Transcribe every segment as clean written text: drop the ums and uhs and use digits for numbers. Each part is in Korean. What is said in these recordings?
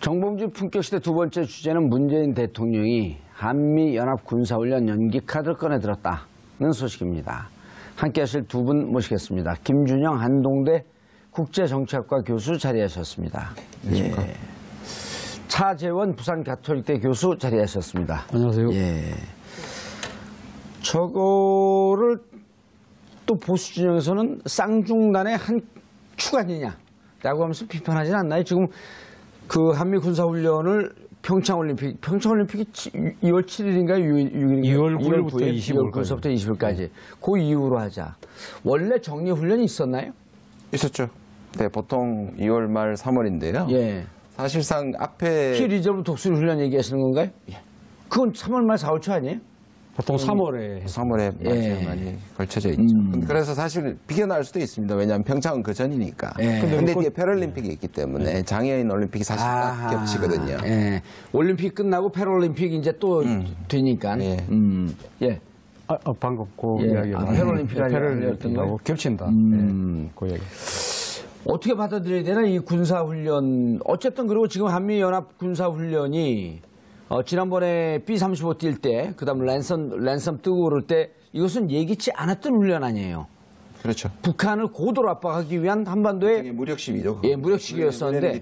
정봉주 품격시대 두 번째 주제는 문재인 대통령이 한미연합군사훈련 연기 카드를 꺼내들었다는 소식입니다. 함께 하실 두 분 모시겠습니다. 김준영 한동대 국제정치학과 교수 자리하셨습니다. 예. 차재원 부산가톨릭대 교수 자리하셨습니다. 안녕하세요. 예. 저거를 또 보수 진영에서는 쌍중단의 한 축 아니냐라고 하면서 비판하진 않나요? 지금 그 한미 군사훈련을 평창올림픽이 2월 7일인가요? 6일인가요? 2월 9일부터 20일부터 20일까지. 그 이후로 하자. 원래 정리훈련이 있었나요? 있었죠. 네, 보통 2월 말 3월인데요. 예. 사실상 앞에 키 리저브 독수리 훈련 얘기하시는 건가요? 예. 그건 3월 말 4월 초 아니에요? 보통 3월에 3월에 예. 많이 걸쳐져 있죠. 그래서 사실 비견할 수도 있습니다. 왜냐하면 평창은 그 전이니까. 예. 근데 뒤에 패럴림픽이 있기 때문에 장애인 올림픽이 사실 딱 겹치거든요. 예. 올림픽 끝나고 패럴림픽 이제 또 되니까. 예. 예. 방금 그 예. 이야기가 패럴림픽하고 겹친다. 그 이야기. 어떻게 받아들여야 되나 이 군사훈련. 어쨌든 그리고 지금 한미연합 군사훈련이 지난번에 B-35 뛸 때, 그 다음 랜섬 뜨고 그럴 때 이것은 예기치 않았던 훈련 아니에요. 그렇죠. 북한을 고도로 압박하기 위한 한반도의 무력시위죠. 예, 무력시위였었는데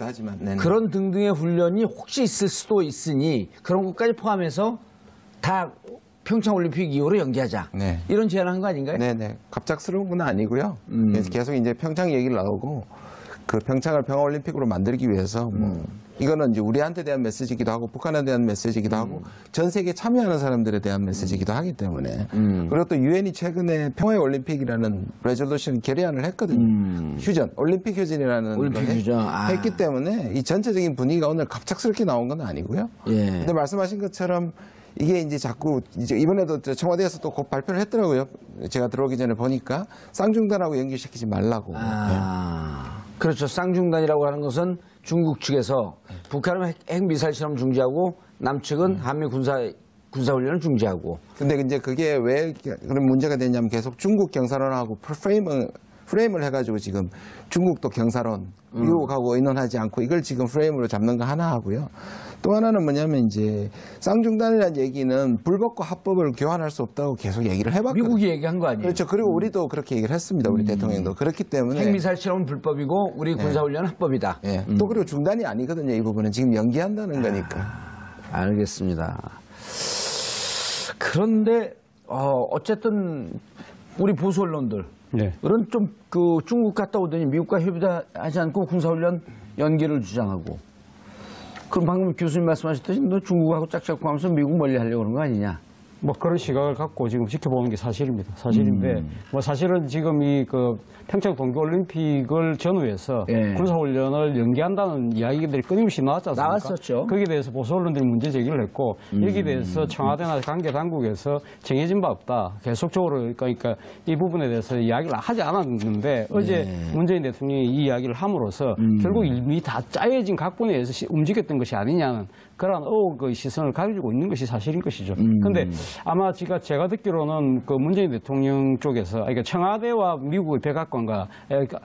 그런 등등의 훈련이 혹시 있을 수도 있으니 그런 것까지 포함해서 다 평창올림픽 이후로 연기하자. 네. 이런 제안을 한 거 아닌가요? 네네. 갑작스러운 건 아니고요. 계속 이제 평창 얘기를 나오고 그 평창을 평화올림픽으로 만들기 위해서 이거는 이제 우리한테 대한 메시지이기도 하고 북한에 대한 메시지이기도 하고 전 세계 참여하는 사람들에 대한 메시지이기도 하기 때문에 그리고 또 유엔이 최근에 평화의 올림픽이라는 레졸루션 결의안을 했거든요. 휴전, 올림픽 휴전이라는 올림픽 걸 휴전. 했기 때문에 이 전체적인 분위기가 오늘 갑작스럽게 나온 건 아니고요. 예. 근데 말씀하신 것처럼 이게 이제 자꾸 이제 이번에도 청와대에서 또 곧 발표를 했더라고요. 제가 들어오기 전에 보니까 쌍중단하고 연결시키지 말라고. 그렇죠. 쌍중단이라고 하는 것은 중국 측에서 북한은 핵미사일 실험 중지하고 남측은 한미 군사훈련을 중지하고. 근데 이제 그게 왜 그런 문제가 되냐면 계속 중국 경사론하고 프레임을 해가지고 지금 중국도 경사론, 미국하고 의논하지 않고 이걸 지금 프레임으로 잡는 거 하나 하고요. 또 하나는 뭐냐면 이제 쌍중단이라는 얘기는 불법과 합법을 교환할 수 없다고 계속 얘기를 해봤거든요. 미국이 얘기한 거 아니에요? 그렇죠. 그리고 우리도 그렇게 얘기를 했습니다. 우리 대통령도. 그렇기 때문에. 핵미사일 실험은 불법이고 우리 군사훈련은 합법이다. 예. 또 그리고 중단이 아니거든요. 이 부분은 지금 연기한다는 거니까. 알겠습니다. 그런데 어쨌든 우리 보수 언론들 네. 그런 좀 그 중국 갔다 오더니 미국과 협의도 하지 않고 군사훈련 연기를 주장하고 그럼 방금 교수님 말씀하셨듯이 너 중국하고 짝짝꿍 하면서 미국 멀리 하려고 그런 거 아니냐? 뭐 그런 시각을 갖고 지금 지켜보는 게 사실입니다. 사실인데 뭐 사실은 지금 이 그 평창 동계올림픽을 전후해서 예. 군사훈련을 연기한다는 이야기들이 끊임없이 나왔지 않습니까? 나왔었죠. 거기에 대해서 보수 언론들이 문제 제기를 했고 여기에 대해서 청와대나 관계 당국에서 정해진 바 없다. 계속적으로 그러니까 이 부분에 대해서 이야기를 하지 않았는데 어제 문재인 대통령이 이 이야기를 함으로써 결국 이미 다 짜여진 각본에 의해서 움직였던 것이 아니냐는 그런 의혹의 시선을 가지고 있는 것이 사실인 것이죠. 그런데 아마 제가 듣기로는 그 문재인 대통령 쪽에서 그러니까 청와대와 미국의 백악관과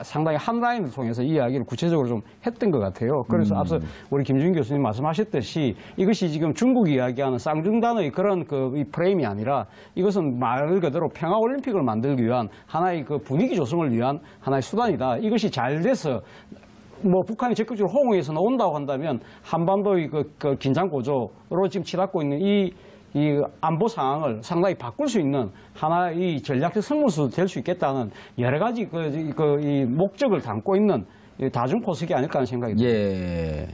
상당히 한 라인을 통해서 이 이야기를 구체적으로 좀 했던 것 같아요. 그래서 앞서 우리 김준일 교수님 말씀하셨듯이 이것이 지금 중국이 이야기하는 쌍중단의 그런 이 프레임이 아니라 이것은 말 그대로 평화올림픽을 만들기 위한 하나의 그 분위기 조성을 위한 하나의 수단이다. 이것이 잘 돼서 뭐 북한이 적극적으로 호응해서 나온다고 한다면 한반도의 그 긴장 고조로 지금 치닫고 있는 이 안보 상황을 상당히 바꿀 수 있는 하나의 전략적 승부수 될 수 있겠다는 여러 가지 이 목적을 담고 있는 다중 포석이 아닐까 하는 생각이 듭니다. 예.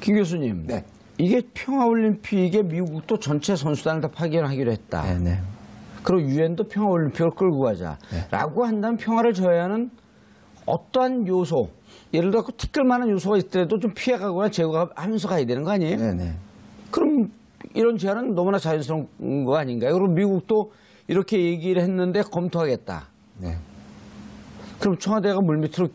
김 교수님. 네. 이게 평화올림픽에 미국도 전체 선수단을 다 파견하기로 했다. 네네. 그리고 유엔도 평화올림픽을 끌고 가자라고 한다면 평화를 저해하는 어떠한 요소, 예를 들어 티끌만한 요소가 있더라도 좀 피해가거나 제거하면서 가야 되는 거 아니에요? 네네. 그럼 이런 제안은 너무나 자연스러운 거 아닌가요? 그럼 미국도 이렇게 얘기를 했는데 검토하겠다. 네. 그럼 청와대가 물밑으로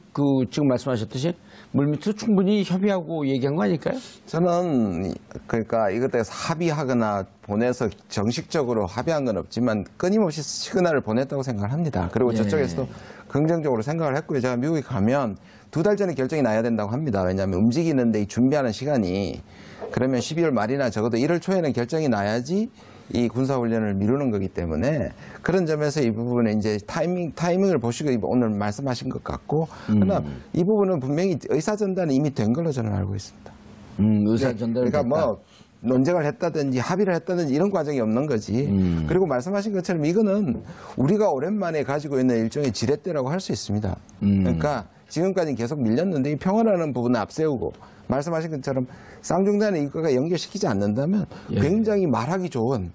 지금 말씀하셨듯이 물밑으로 충분히 협의하고 얘기한 거 아닐까요? 저는 그러니까 이것에 대해서 합의하거나 보내서 정식적으로 합의한 건 없지만 끊임없이 시그널을 보냈다고 생각을 합니다. 그리고 저쪽에서도 긍정적으로 생각을 했고요. 제가 미국에 가면 2달 전에 결정이 나야 된다고 합니다. 왜냐하면 움직이는데 이 준비하는 시간이 그러면 12월 말이나 적어도 1월 초에는 결정이 나야지 이 군사훈련을 미루는 거기 때문에 그런 점에서 이 부분에 이제 타이밍을 보시고 오늘 말씀하신 것 같고 그러나 이 부분은 분명히 의사전달은 이미 된 걸로 저는 알고 있습니다. 의사전달. 그러니까 뭐 논쟁을 했다든지 합의를 했다든지 이런 과정이 없는 거지. 그리고 말씀하신 것처럼 이거는 우리가 오랜만에 가지고 있는 일종의 지렛대라고 할 수 있습니다. 그러니까 지금까지 계속 밀렸는데 이 평화라는 부분을 앞세우고 말씀하신 것처럼 쌍중단의 이거가 연결시키지 않는다면 굉장히 말하기 좋은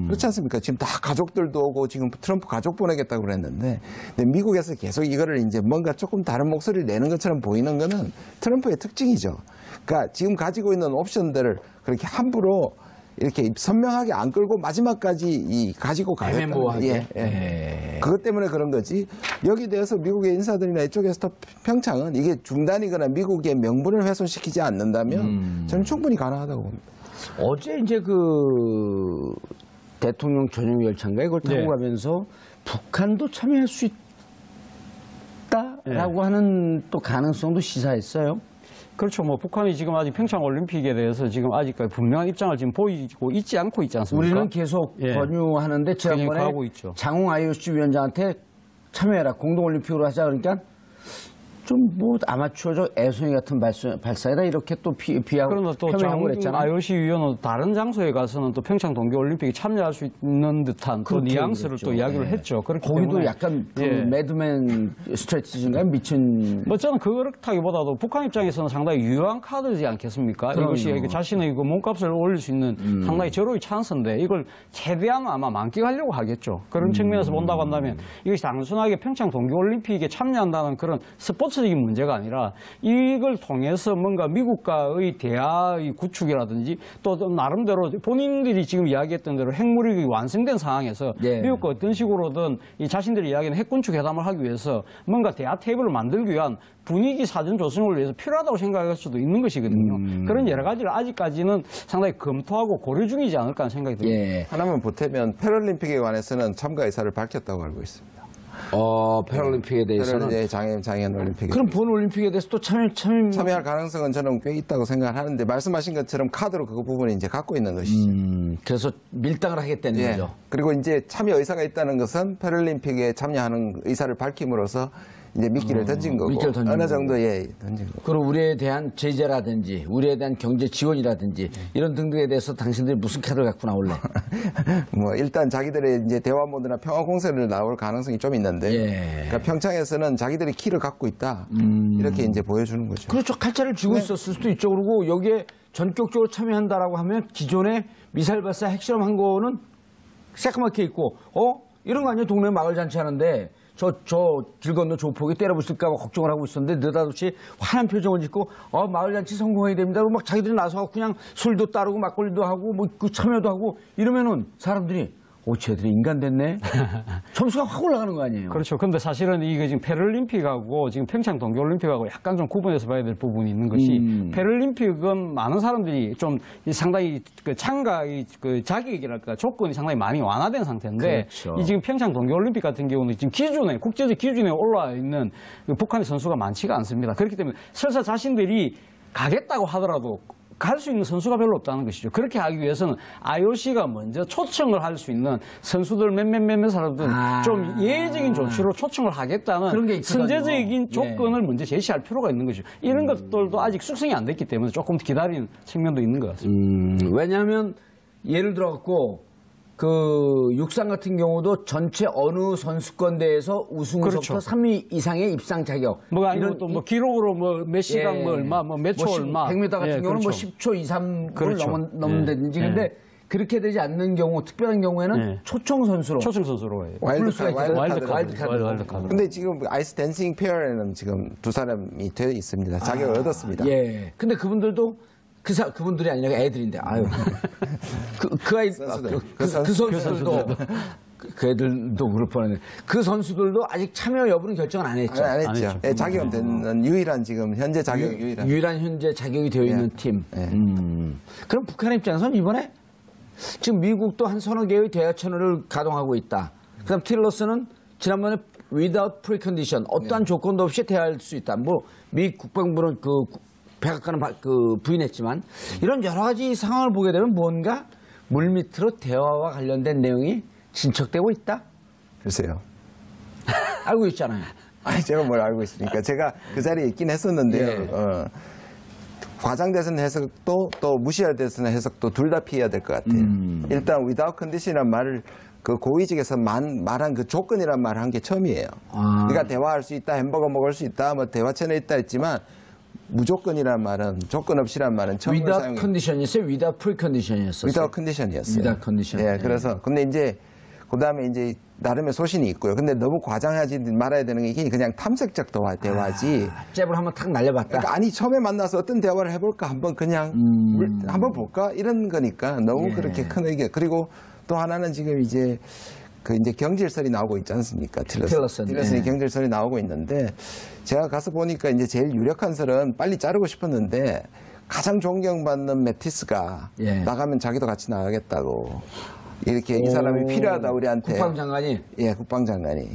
그렇지 않습니까? 지금 다 가족들도 오고 지금 트럼프 가족 보내겠다고 그랬는데 근데 미국에서 계속 이거를 이제 뭔가 조금 다른 목소리를 내는 것처럼 보이는 거는 트럼프의 특징이죠. 그러니까 지금 가지고 있는 옵션들을 그렇게 함부로 이렇게 선명하게 안 끌고 마지막까지 가지고 가겠다. 그것 때문에 그런 거지. 여기 대해서 미국의 인사들이나 이쪽에서 평창은 이게 중단이거나 미국의 명분을 훼손시키지 않는다면 저는 충분히 가능하다고 봅니다. 어제 이제 그 대통령 전용 열차인가 이걸 타고 가면서 북한도 참여할 수 있다라고 하는 또 가능성도 시사했어요. 그렇죠. 뭐 북한이 지금 아직 평창 올림픽에 대해서 지금 아직까지 분명한 입장을 지금 보이고 있지 않고 있지 않습니까? 우리는 계속 권유하는데 지난번에 가고 있죠. 장웅 IOC 위원장한테 참여해라 공동 올림픽으로 하자 그러니까 좀 뭐 아마추어적 애송이 같은 발사이다 이렇게 또 비하고 그러나 또 장웅 IOC 위원은 다른 장소에 가서는 또 평창 동계올림픽에 참여할 수 있는 듯한 또 뉘앙스를 또 이야기를 했죠. 그렇기 거기도 때문에 약간 그 매드맨 스트래티지인가요? 미친. 뭐 저는 그렇다기보다도 북한 입장에서는 상당히 유효한 카드지 않겠습니까? 그럼요. 이것이 자신의 그 몸값을 올릴 수 있는 상당히 절호의 찬스인데 이걸 최대한 아마 만끽하려고 하겠죠. 그런 측면에서 본다고 한다면 이것이 단순하게 평창 동계올림픽에 참여한다는 그런 스포츠적인 문제가 아니라 이걸 통해서 뭔가 미국과의 대화의 구축이라든지 또 나름대로 본인들이 지금 이야기했던 대로 핵무력이 완성된 상황에서 미국과 어떤 식으로든 이 자신들이 이야기하는 핵군축 회담을 하기 위해서 뭔가 대화 테이블을 만들기 위한 분위기 사전 조성을 위해서 필요하다고 생각할 수도 있는 것이거든요. 그런 여러 가지를 아직까지는 상당히 검토하고 고려 중이지 않을까 하는 생각이 듭니다. 하나만 보태면 패럴림픽에 관해서는 참가 의사를 밝혔다고 알고 있습니다. 패럴림픽에 대해서는 장애인 올림픽. 그럼 본 올림픽에 대해서 또 참여할 가능성은 저는 꽤 있다고 생각하는데 말씀하신 것처럼 카드로 그 부분을 이제 갖고 있는 것이죠. 그래서 밀당을 하겠다는 거죠. 그리고 이제 참여 의사가 있다는 것은 패럴림픽에 참여하는 의사를 밝힘으로써 이제 미끼를 던진 거고 어느 정도의 던진 거고. 그리고 우리에 대한 제재라든지 우리에 대한 경제 지원이라든지 이런 등등에 대해서 당신들이 무슨 카드를 갖고 나올래? 뭐 일단 자기들의 이제 대화 모드나 평화 공세를 나올 가능성이 좀 있는데 그러니까 평창에서는 자기들이 키를 갖고 있다 이렇게 이제 보여주는 거죠. 그렇죠. 칼자를 쥐고 있었을 수도 있죠. 그리고 여기에 전격적으로 참여한다라고 하면 기존에 미사일 발사 핵실험한 거는 새까맣게 있고 이런 거 아니에요? 동네 마을 잔치 하는데 저 길 건너 조폭이 때려부실까 봐 걱정을 하고 있었는데 느닷없이 환한 표정을 짓고 마을 잔치 성공해야 됩니다. 그리고 막 자기들이 나서 그냥 술도 따르고 막걸리도 하고 뭐 그 참여도 하고 이러면은 사람들이 쟤들이 인간 됐네. 점수가 확 올라가는 거 아니에요? 그렇죠. 근데 사실은 이게 지금 패럴림픽하고 지금 평창 동계올림픽하고 약간 좀 구분해서 봐야 될 부분이 있는 것이 패럴림픽은 많은 사람들이 좀 상당히 그 참가의 그 자격이랄까 조건이 상당히 많이 완화된 상태인데 그렇죠. 이 지금 평창 동계올림픽 같은 경우는 지금 기준에 국제적 기준에 올라와 있는 그 북한의 선수가 많지가 않습니다. 그렇기 때문에 설사 자신들이 가겠다고 하더라도 갈 수 있는 선수가 별로 없다는 것이죠. 그렇게 하기 위해서는 IOC가 먼저 초청을 할 수 있는 선수들 몇몇 사람들 좀 예외적인 조치로 초청을 하겠다는 그런 게 있거든요. 선제적인 조건을 먼저 제시할 필요가 있는 것이죠. 이런 것들도 아직 숙성이 안 됐기 때문에 조금 기다리는 측면도 있는 것 같습니다. 왜냐하면 예를 들어갖고 그 육상 같은 경우도 전체 어느 선수권 대회에서 우승서부터 3위 이상의 입상 자격. 뭐 아니면 또 뭐 기록으로 뭐 몇 시간 뭐 얼마, 뭐 몇 초 얼마. 100m 같은 경우는 그렇죠. 뭐 10초 2, 3을 그렇죠. 넘는다든지. 근데 그렇게 되지 않는 경우, 특별한 경우에는 초청 선수로. 초청 선수로. 와일드카드. 근데 지금 아이스 댄싱 페어에는 지금 두 사람이 되어 있습니다. 자격을 얻었습니다. 근데 그분들도 그분들이 아니라 애들인데, 그 선수들도, 그 애들도 그럴 뻔했네. 그 선수들도 아직 참여 여부는 결정은 안 했죠. 안 했죠. 자격은 되는 유일한 지금 현재 자격 유일한 현재 자격이 되어 있는 팀. 그럼 북한의 입장에서는 이번에 지금 미국도 한 서너 개의 대화 채널을 가동하고 있다. 그다음 틸러스는 지난번에 without precondition, 어떠한 조건도 없이 대화할 수 있다. 뭐 미 국방부는 그 백악관은 부인했지만 이런 여러 가지 상황을 보게 되면 뭔가 물밑으로 대화와 관련된 내용이 진척되고 있다. 글쎄요. 알고 있잖아요. 아니, 제가 뭘 알고 있습니까? 제가 그 자리에 있긴 했었는데요. 예. 과장돼서는 해석도 또 무시할 때서는 해석도 둘 다 피해야 될 것 같아요. 일단 without condition이란 말을 그 고위직에서 말한 그 조건이란 말을 한 게 처음이에요. 그러니까 대화할 수 있다, 햄버거 먹을 수 있다, 뭐 대화 채널 있다 했지만 무조건이란 말은 조건 없이란 말은 처음으로 without 사용해요. condition이었어요? without precondition이었어요? without condition이었어요. without condition. 예, 그래서 근데 이제 그다음에 이제 나름의 소신이 있고요. 근데 너무 과장하지 말아야 되는 게 이게 그냥 탐색적 대화지. 잽을 한번 탁 날려봤다. 그러니까 아니 처음에 만나서 어떤 대화를 해볼까 한번 그냥 한번 볼까 이런 거니까 너무 예. 그렇게 큰 의견. 그리고 또 하나는 지금 이제 그 이제 경질설이 나오고 있지 않습니까? 틸러슨. 틸러슨이 예. 경질설이 나오고 있는데 제가 가서 보니까 이제 제일 유력한 설은 빨리 자르고 싶었는데 가장 존경받는 매티스가 예. 나가면 자기도 같이 나가겠다고 이렇게 이 사람이 필요하다 우리한테. 국방장관이. 예, 국방장관이.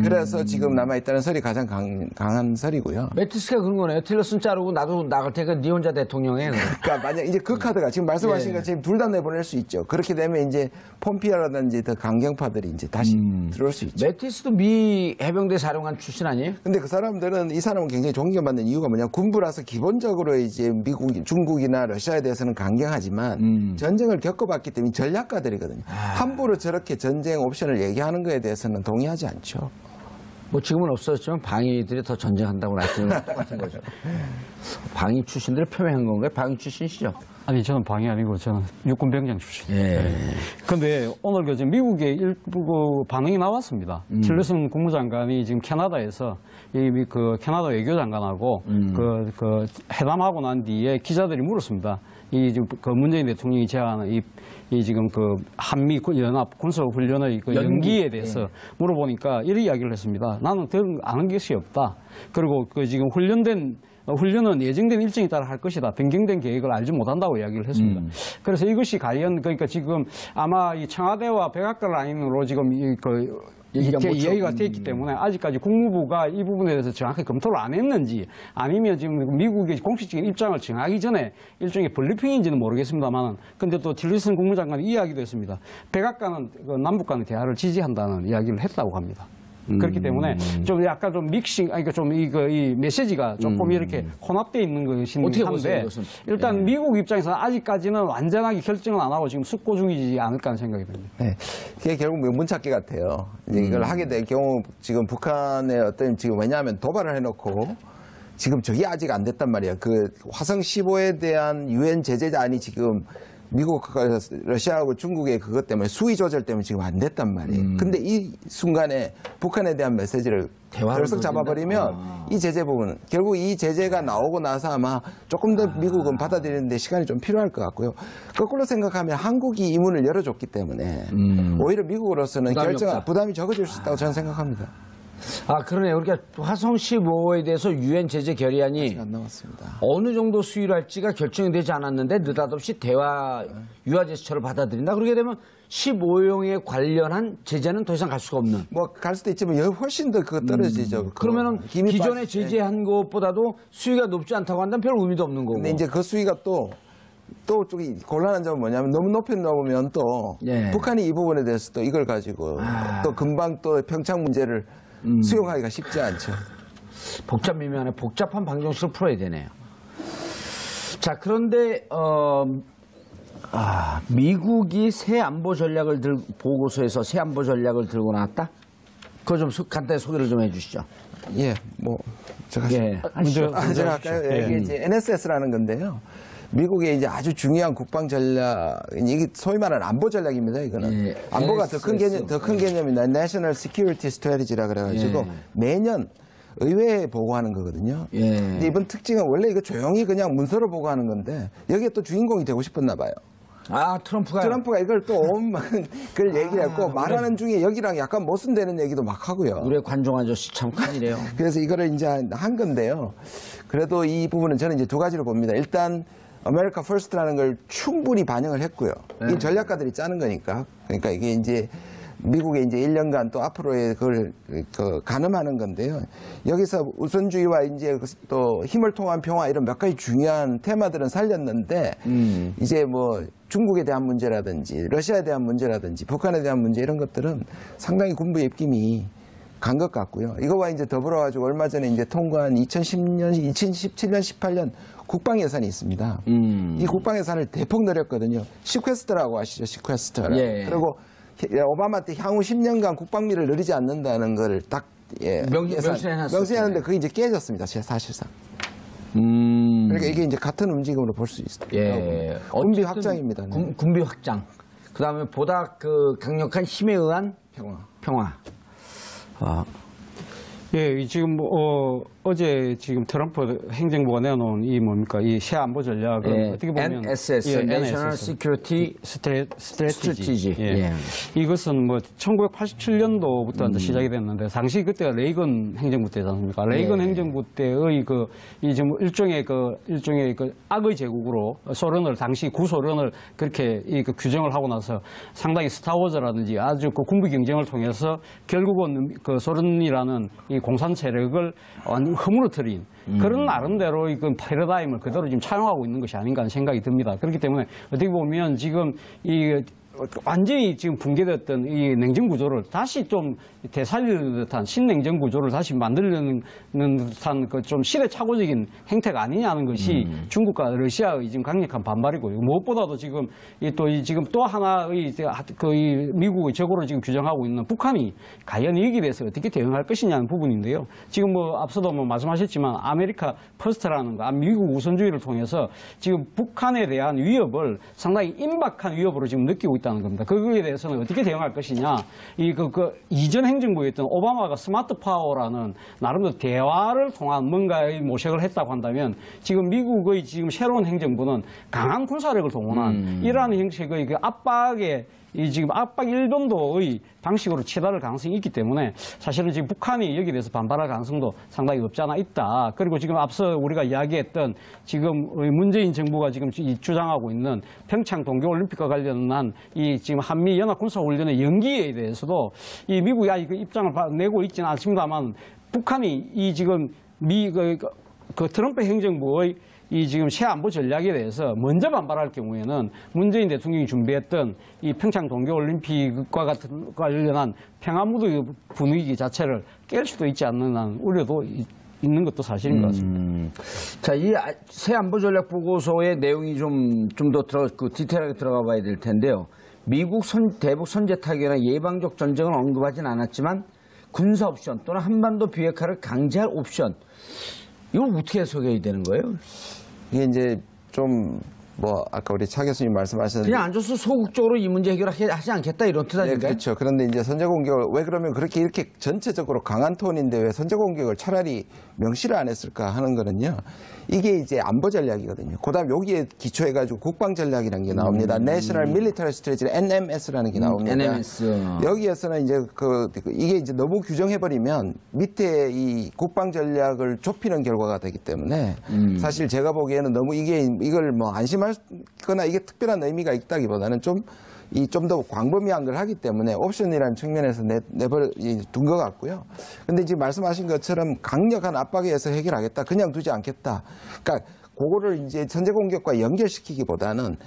그래서 지금 남아있다는 설이 가장 강한 설이고요. 매티스가 그런 거네요. 틸러슨 자르고 나도 나갈 테니까 네 혼자 대통령해. 그러니까 만약 이제 그 카드가 지금 말씀하신 예. 것처럼 둘 다 내보낼 수 있죠. 그렇게 되면 이제 폼피아라든지 더 강경파들이 이제 다시 들어올 수 있죠. 매티스도 미 해병대 사령관 출신 아니에요? 근데 그 사람들은 이 사람은 굉장히 존경받는 이유가 뭐냐. 군부라서 기본적으로 이제 미국, 중국이나 러시아에 대해서는 강경하지만 전쟁을 겪어봤기 때문에 전략가들이거든요. 함부로 저렇게 전쟁 옵션을 얘기하는 거에 대해서는 동의하지 않죠. 뭐 지금은 없어졌지만 방위들이 더 전쟁한다고 말씀은 똑같은 거죠. 방위 출신들을 표명한 건가요? 방위 출신이시죠? 아니, 저는 방위 아니고 저는 육군 병장 출신이에요. 예. 근데 오늘 그 지금 미국의 일부 반응이 나왔습니다. 틸러슨 국무장관이 지금 캐나다에서 그 캐나다 외교장관하고 그 회담하고 난 뒤에 기자들이 물었습니다. 이 지금 그 문재인 대통령이 제안한 이 지금 그 한미 연합 군사 훈련의 그 연기에 대해서 물어보니까 이런 이야기를 했습니다. 나는 그런 아는 것이 없다. 그리고 그 지금 훈련은 예정된 일정에 따라 할 것이다. 변경된 계획을 알지 못한다고 이야기를 했습니다. 그래서 이것이 과연 그러니까 지금 아마 이 청와대와 백악관 라인으로 지금 이렇게 이야기가 돼 있기 때문에 아직까지 국무부가 이 부분에 대해서 정확히 검토를 안 했는지 아니면 지금 미국의 공식적인 입장을 정하기 전에 일종의 블리핑인지는 모르겠습니다만 근데 또 틸러슨 국무장관이 이야기도 했습니다. 백악관은 남북 간의 대화를 지지한다는 이야기를 했다고 합니다. 그렇기 때문에 좀 약간 좀 믹싱, 그러니까 좀 이 메시지가 조금 이렇게 혼합되어 있는 것이긴 어떻게 한데 보세요, 이것은? 일단 미국 입장에서는 아직까지는 완전하게 결정은 안 하고 지금 숙고 중이지 않을까 하는 생각이 듭니다. 네. 그게 결국 명분찾기 같아요. 이제 이걸 하게 될 경우 지금 북한의 어떤 지금 왜냐하면 도발을 해놓고 지금 저게 아직 안 됐단 말이에요. 그 화성 15에 대한 유엔 제재안이 지금 미국과 러시아하고 중국의 그것 때문에 수위 조절 때문에 지금 안 됐단 말이에요. 근데 이 순간에 북한에 대한 메시지를 결석 잡아버리면 이 제재 부분은 결국 이 제재가 나오고 나서 아마 조금 더 미국은 받아들이는데 시간이 좀 필요할 것 같고요. 거꾸로 생각하면 한국이 이 문을 열어줬기 때문에 오히려 미국으로서는 부담이 적어질 수 있다고 저는 생각합니다. 아, 그러네요. 그러니까 화성 15호에 대해서 유엔 제재 결의안이 안 나왔습니다. 어느 정도 수위로 할지가 결정이 되지 않았는데 느닷없이 대화 유화 제스처를 받아들인다. 그렇게 되면 15호용에 관련한 제재는 더 이상 갈 수가 없는. 뭐 갈 수도 있지만 훨씬 더 그거 떨어지죠. 그러면은 기존에 제재한 것보다도 수위가 높지 않다고 한다면 별 의미도 없는 거고. 근데 이제 그 수위가 또 쪽이 곤란한 점은 뭐냐면 너무 높이 넣으면 또 예. 북한이 이 부분에 대해서 또 이걸 가지고 또 금방 또 평창 문제를 수용하기가 쉽지 않죠. 복잡 미묘하네. 복잡한 방정식을 풀어야 되네요. 자, 그런데 미국이 새 안보 전략을 보고서에서 새 안보 전략을 들고 나왔다? 그거 좀 간단히 소개를 좀 해주시죠. 예, 뭐 제가 예. 제가 아까 이게 이제 NSS라는 건데요. 미국의 이제 아주 중요한 국방 전략, 이게 소위 말하는 안보 전략입니다. 이거는 예, 안보가 더 큰 개념이나 National Security Strategy라 그래가지고 예. 매년 의회에 보고하는 거거든요. 예. 근데 이번 특징은 원래 이거 조용히 그냥 문서로 보고하는 건데 여기에 또 주인공이 되고 싶었나 봐요. 아, 트럼프가 이걸 또 그걸 얘기했고 말하는 중에 여기랑 약간 모순되는 얘기도 막 하고요. 우리 관종 아저씨 참 큰일이에요. 그래서 이거를 이제 한 건데요. 그래도 이 부분은 저는 이제 두 가지로 봅니다. 일단 아메리카 퍼스트라는 걸 충분히 반영을 했고요. 이 전략가들이 짜는 거니까. 그러니까 이게 이제 미국의 이제 1년간 또 앞으로의 그걸 가늠하는 건데요. 여기서 우선주의와 이제 또 힘을 통한 평화 이런 몇 가지 중요한 테마들은 살렸는데 이제 뭐 중국에 대한 문제라든지 러시아에 대한 문제라든지 북한에 대한 문제 이런 것들은 상당히 군부 입김이 간 것 같고요. 이거와 이제 더불어 가지고 얼마 전에 이제 통과한 2010년, 2017년, 18년 국방 예산이 있습니다. 이 국방 예산을 대폭 늘렸거든요. 시퀘스트라고 아시죠? 시퀘스트라. 예. 그리고 오바마 때 향후 10년간 국방비를 늘리지 않는다는 걸 딱 명시해놨는데 그게 이제 깨졌습니다. 사실상. 그러니까 이게 이제 같은 움직임으로 볼 수 있어요. 예. 군비 확장입니다. 네. 군비 확장. 그다음에 보다 그 강력한 힘에 의한 평화. 예, 지금 어제 지금 트럼프 행정부가 내놓은 이 뭡니까 이 새 안보 전략은 예, 어떻게 보면 NSS, National Security Strategy. 예. 이것은 뭐 1987년도부터 이제 시작이 됐는데 당시 그때가 레이건 행정부 때지 않습니까? 레이건 행정부 때의 이 지금 일종의 악의 제국으로 소련을 당시 구소련을 그렇게 규정을 하고 나서 상당히 스타워즈라든지 아주 그 군부 경쟁을 통해서 결국은 그 소련이라는 이 공산 세력을 허물어뜨린 그런 나름대로 이건 패러다임을 그대로 지금 차용하고 있는 것이 아닌가 하는 생각이 듭니다. 그렇기 때문에 어떻게 보면 지금 이 완전히 지금 붕괴됐던 이 냉전 구조를 다시 좀 되살리는 듯한 신냉전 구조를 다시 만들려는 듯한 그 좀 시대착오적인 행태가 아니냐는 것이 중국과 러시아의 지금 강력한 반발이고요. 무엇보다도 지금 지금 또 하나의 이 미국의 적으로 지금 규정하고 있는 북한이 과연 여기에 대해서 어떻게 대응할 것이냐는 부분인데요. 지금 뭐 앞서도 뭐 말씀하셨지만 아메리카 퍼스트라는 거, 미국 우선주의를 통해서 지금 북한에 대한 위협을 상당히 임박한 위협으로 지금 느끼고 있다는 겁니다. 그거에 대해서는 어떻게 대응할 것이냐. 이전 행정부였던 오바마가 스마트 파워라는 나름대로 대화를 통한 뭔가의 모색을 했다고 한다면 지금 미국의 지금 새로운 행정부는 강한 군사력을 동원한 이러한 형식의 그 압박의 지금 압박 일변도의 방식으로 치달을 가능성이 있기 때문에 사실은 지금 북한이 여기에 대해서 반발할 가능성도 상당히 없지 않아 있다. 그리고 지금 앞서 우리가 이야기했던 지금 문재인 정부가 지금 주장하고 있는 평창 동계올림픽과 관련한 이 지금 한미 연합 군사훈련의 연기에 대해서도 이 미국이 아직 입장을 내고 있지는 않습니다만 북한이 이 지금 그 트럼프 행정부의 이 지금 새 안보 전략에 대해서 먼저 반발할 경우에는 문재인 대통령이 준비했던 이 평창 동계올림픽과 같은 관련한 평화무드 분위기 자체를 깰 수도 있지 않는 우려도 있는 것도 사실인 것 같습니다. 자, 이 새 안보 전략 보고서의 내용이 좀 더 디테일하게 들어가 봐야 될 텐데요. 미국 대북 선제 타격이나 예방적 전쟁을 언급하진 않았지만 군사 옵션 또는 한반도 비핵화를 강제할 옵션, 이거 어떻게 해석해야 되는 거예요? 이게 이제 좀 아까 우리 차 교수님 말씀하셨는데 그냥 앉아서 소극적으로 이 문제 해결하지 않겠다 이런 뜻 아닌가요? 네, 그렇죠. 그런데 이제 선제 공격을 왜 그러면 이렇게 전체적으로 강한 톤인데 왜 선제 공격을 차라리 명시를 안 했을까 하는 거는요. 이게 이제 안보 전략이거든요. 그다음 여기에 기초해가지고 국방 전략이라는 게 나옵니다. National Military Strategy (NMS라는 게 나옵니다. NMS. 여기에서는 이제 이게 이제 너무 규정해버리면 밑에 이 국방 전략을 좁히는 결과가 되기 때문에 사실 제가 보기에는 너무 이걸 뭐 안심하거나 이게 특별한 의미가 있다기보다는 좀 더 광범위한 걸 하기 때문에 옵션이라는 측면에서 둔 것 같고요. 근데 지금 말씀하신 것처럼 강력한 압박에 의해서 해결하겠다. 그냥 두지 않겠다. 그러니까 그거를 이제 선제 공격과 연결시키기보다는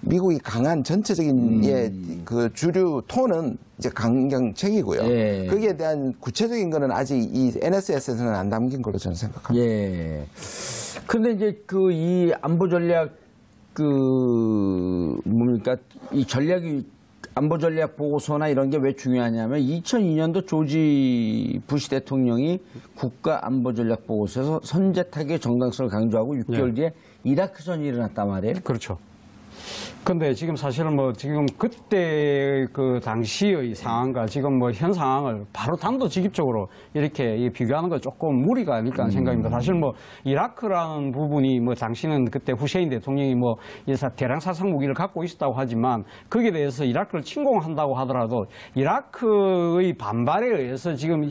미국이 강한 전체적인 그 주류 톤은 이제 강경책이고요. 예. 거기에 대한 구체적인 거는 아직 이 NSS에서는 안 담긴 걸로 저는 생각합니다. 예. 근데 이제 이 안보 전략 이 안보 전략 보고서나 이런 게 왜 중요하냐면 2002년도 조지 부시 대통령이 국가 안보 전략 보고서에서 선제 타격의 정당성을 강조하고 6개월 뒤에 이라크전이 일어났단 말이에요. 그렇죠. 근데 지금 사실은 지금 그때 그 당시의 상황과 지금 현 상황을 바로 단도직입적으로 이렇게 비교하는 건 조금 무리가 아닐까 하는 생각입니다. 사실 이라크라는 부분이 당시는 그때 후세인 대통령이 대량殺傷 무기를 갖고 있었다고 하지만 거기에 대해서 이라크를 침공한다고 하더라도 이라크의 반발에 의해서 지금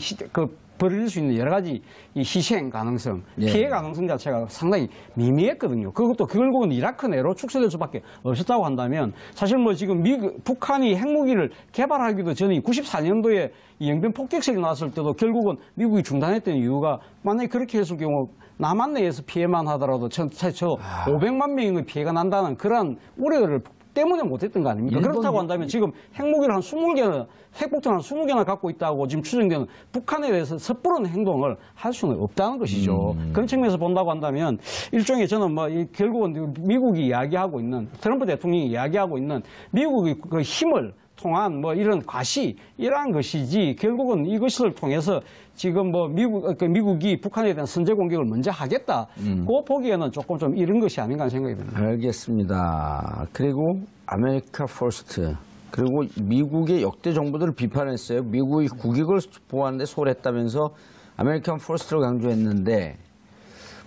벌어질 수 있는 여러 가지 이 희생 가능성, 예. 피해 가능성 자체가 상당히 미미했거든요. 그것도 결국은 이라크 내로 축소될 수밖에 없었다고 한다면 사실 뭐 지금 북한이 핵무기를 개발하기도 전에 94년도에 이 영변 폭격설이 나왔을 때도 결국은 미국이 중단했던 이유가 만약에 그렇게 했을 경우 남한 내에서 피해만 하더라도 저 500만 명의 피해가 난다는 그런 우려를 때문에 못했던 거 아닙니까? 그렇다고 한다면 지금 핵무기를 한 20개나, 핵폭탄 한 20개나 갖고 있다고 지금 추정되는 북한에 대해서 섣부른 행동을 할 수는 없다는 것이죠. 그런 측면에서 본다고 한다면 일종의 저는 뭐 결국은 미국이 이야기하고 있는, 트럼프 대통령이 이야기하고 있는 미국의 그 힘을 통한 뭐 이런 과시, 이러한 것이지 결국은 이것을 통해서 지금 뭐 미국이 북한에 대한 선제 공격을 먼저 하겠다. 그 보기에는 조금 좀 이런 것이 아닌가 하는 생각이 듭니다. 알겠습니다. 그리고 아메리카 퍼스트. 그리고 미국의 역대 정부들을 비판했어요. 미국이 국익을 보호하는데 소홀했다면서 아메리칸 퍼스트를 강조했는데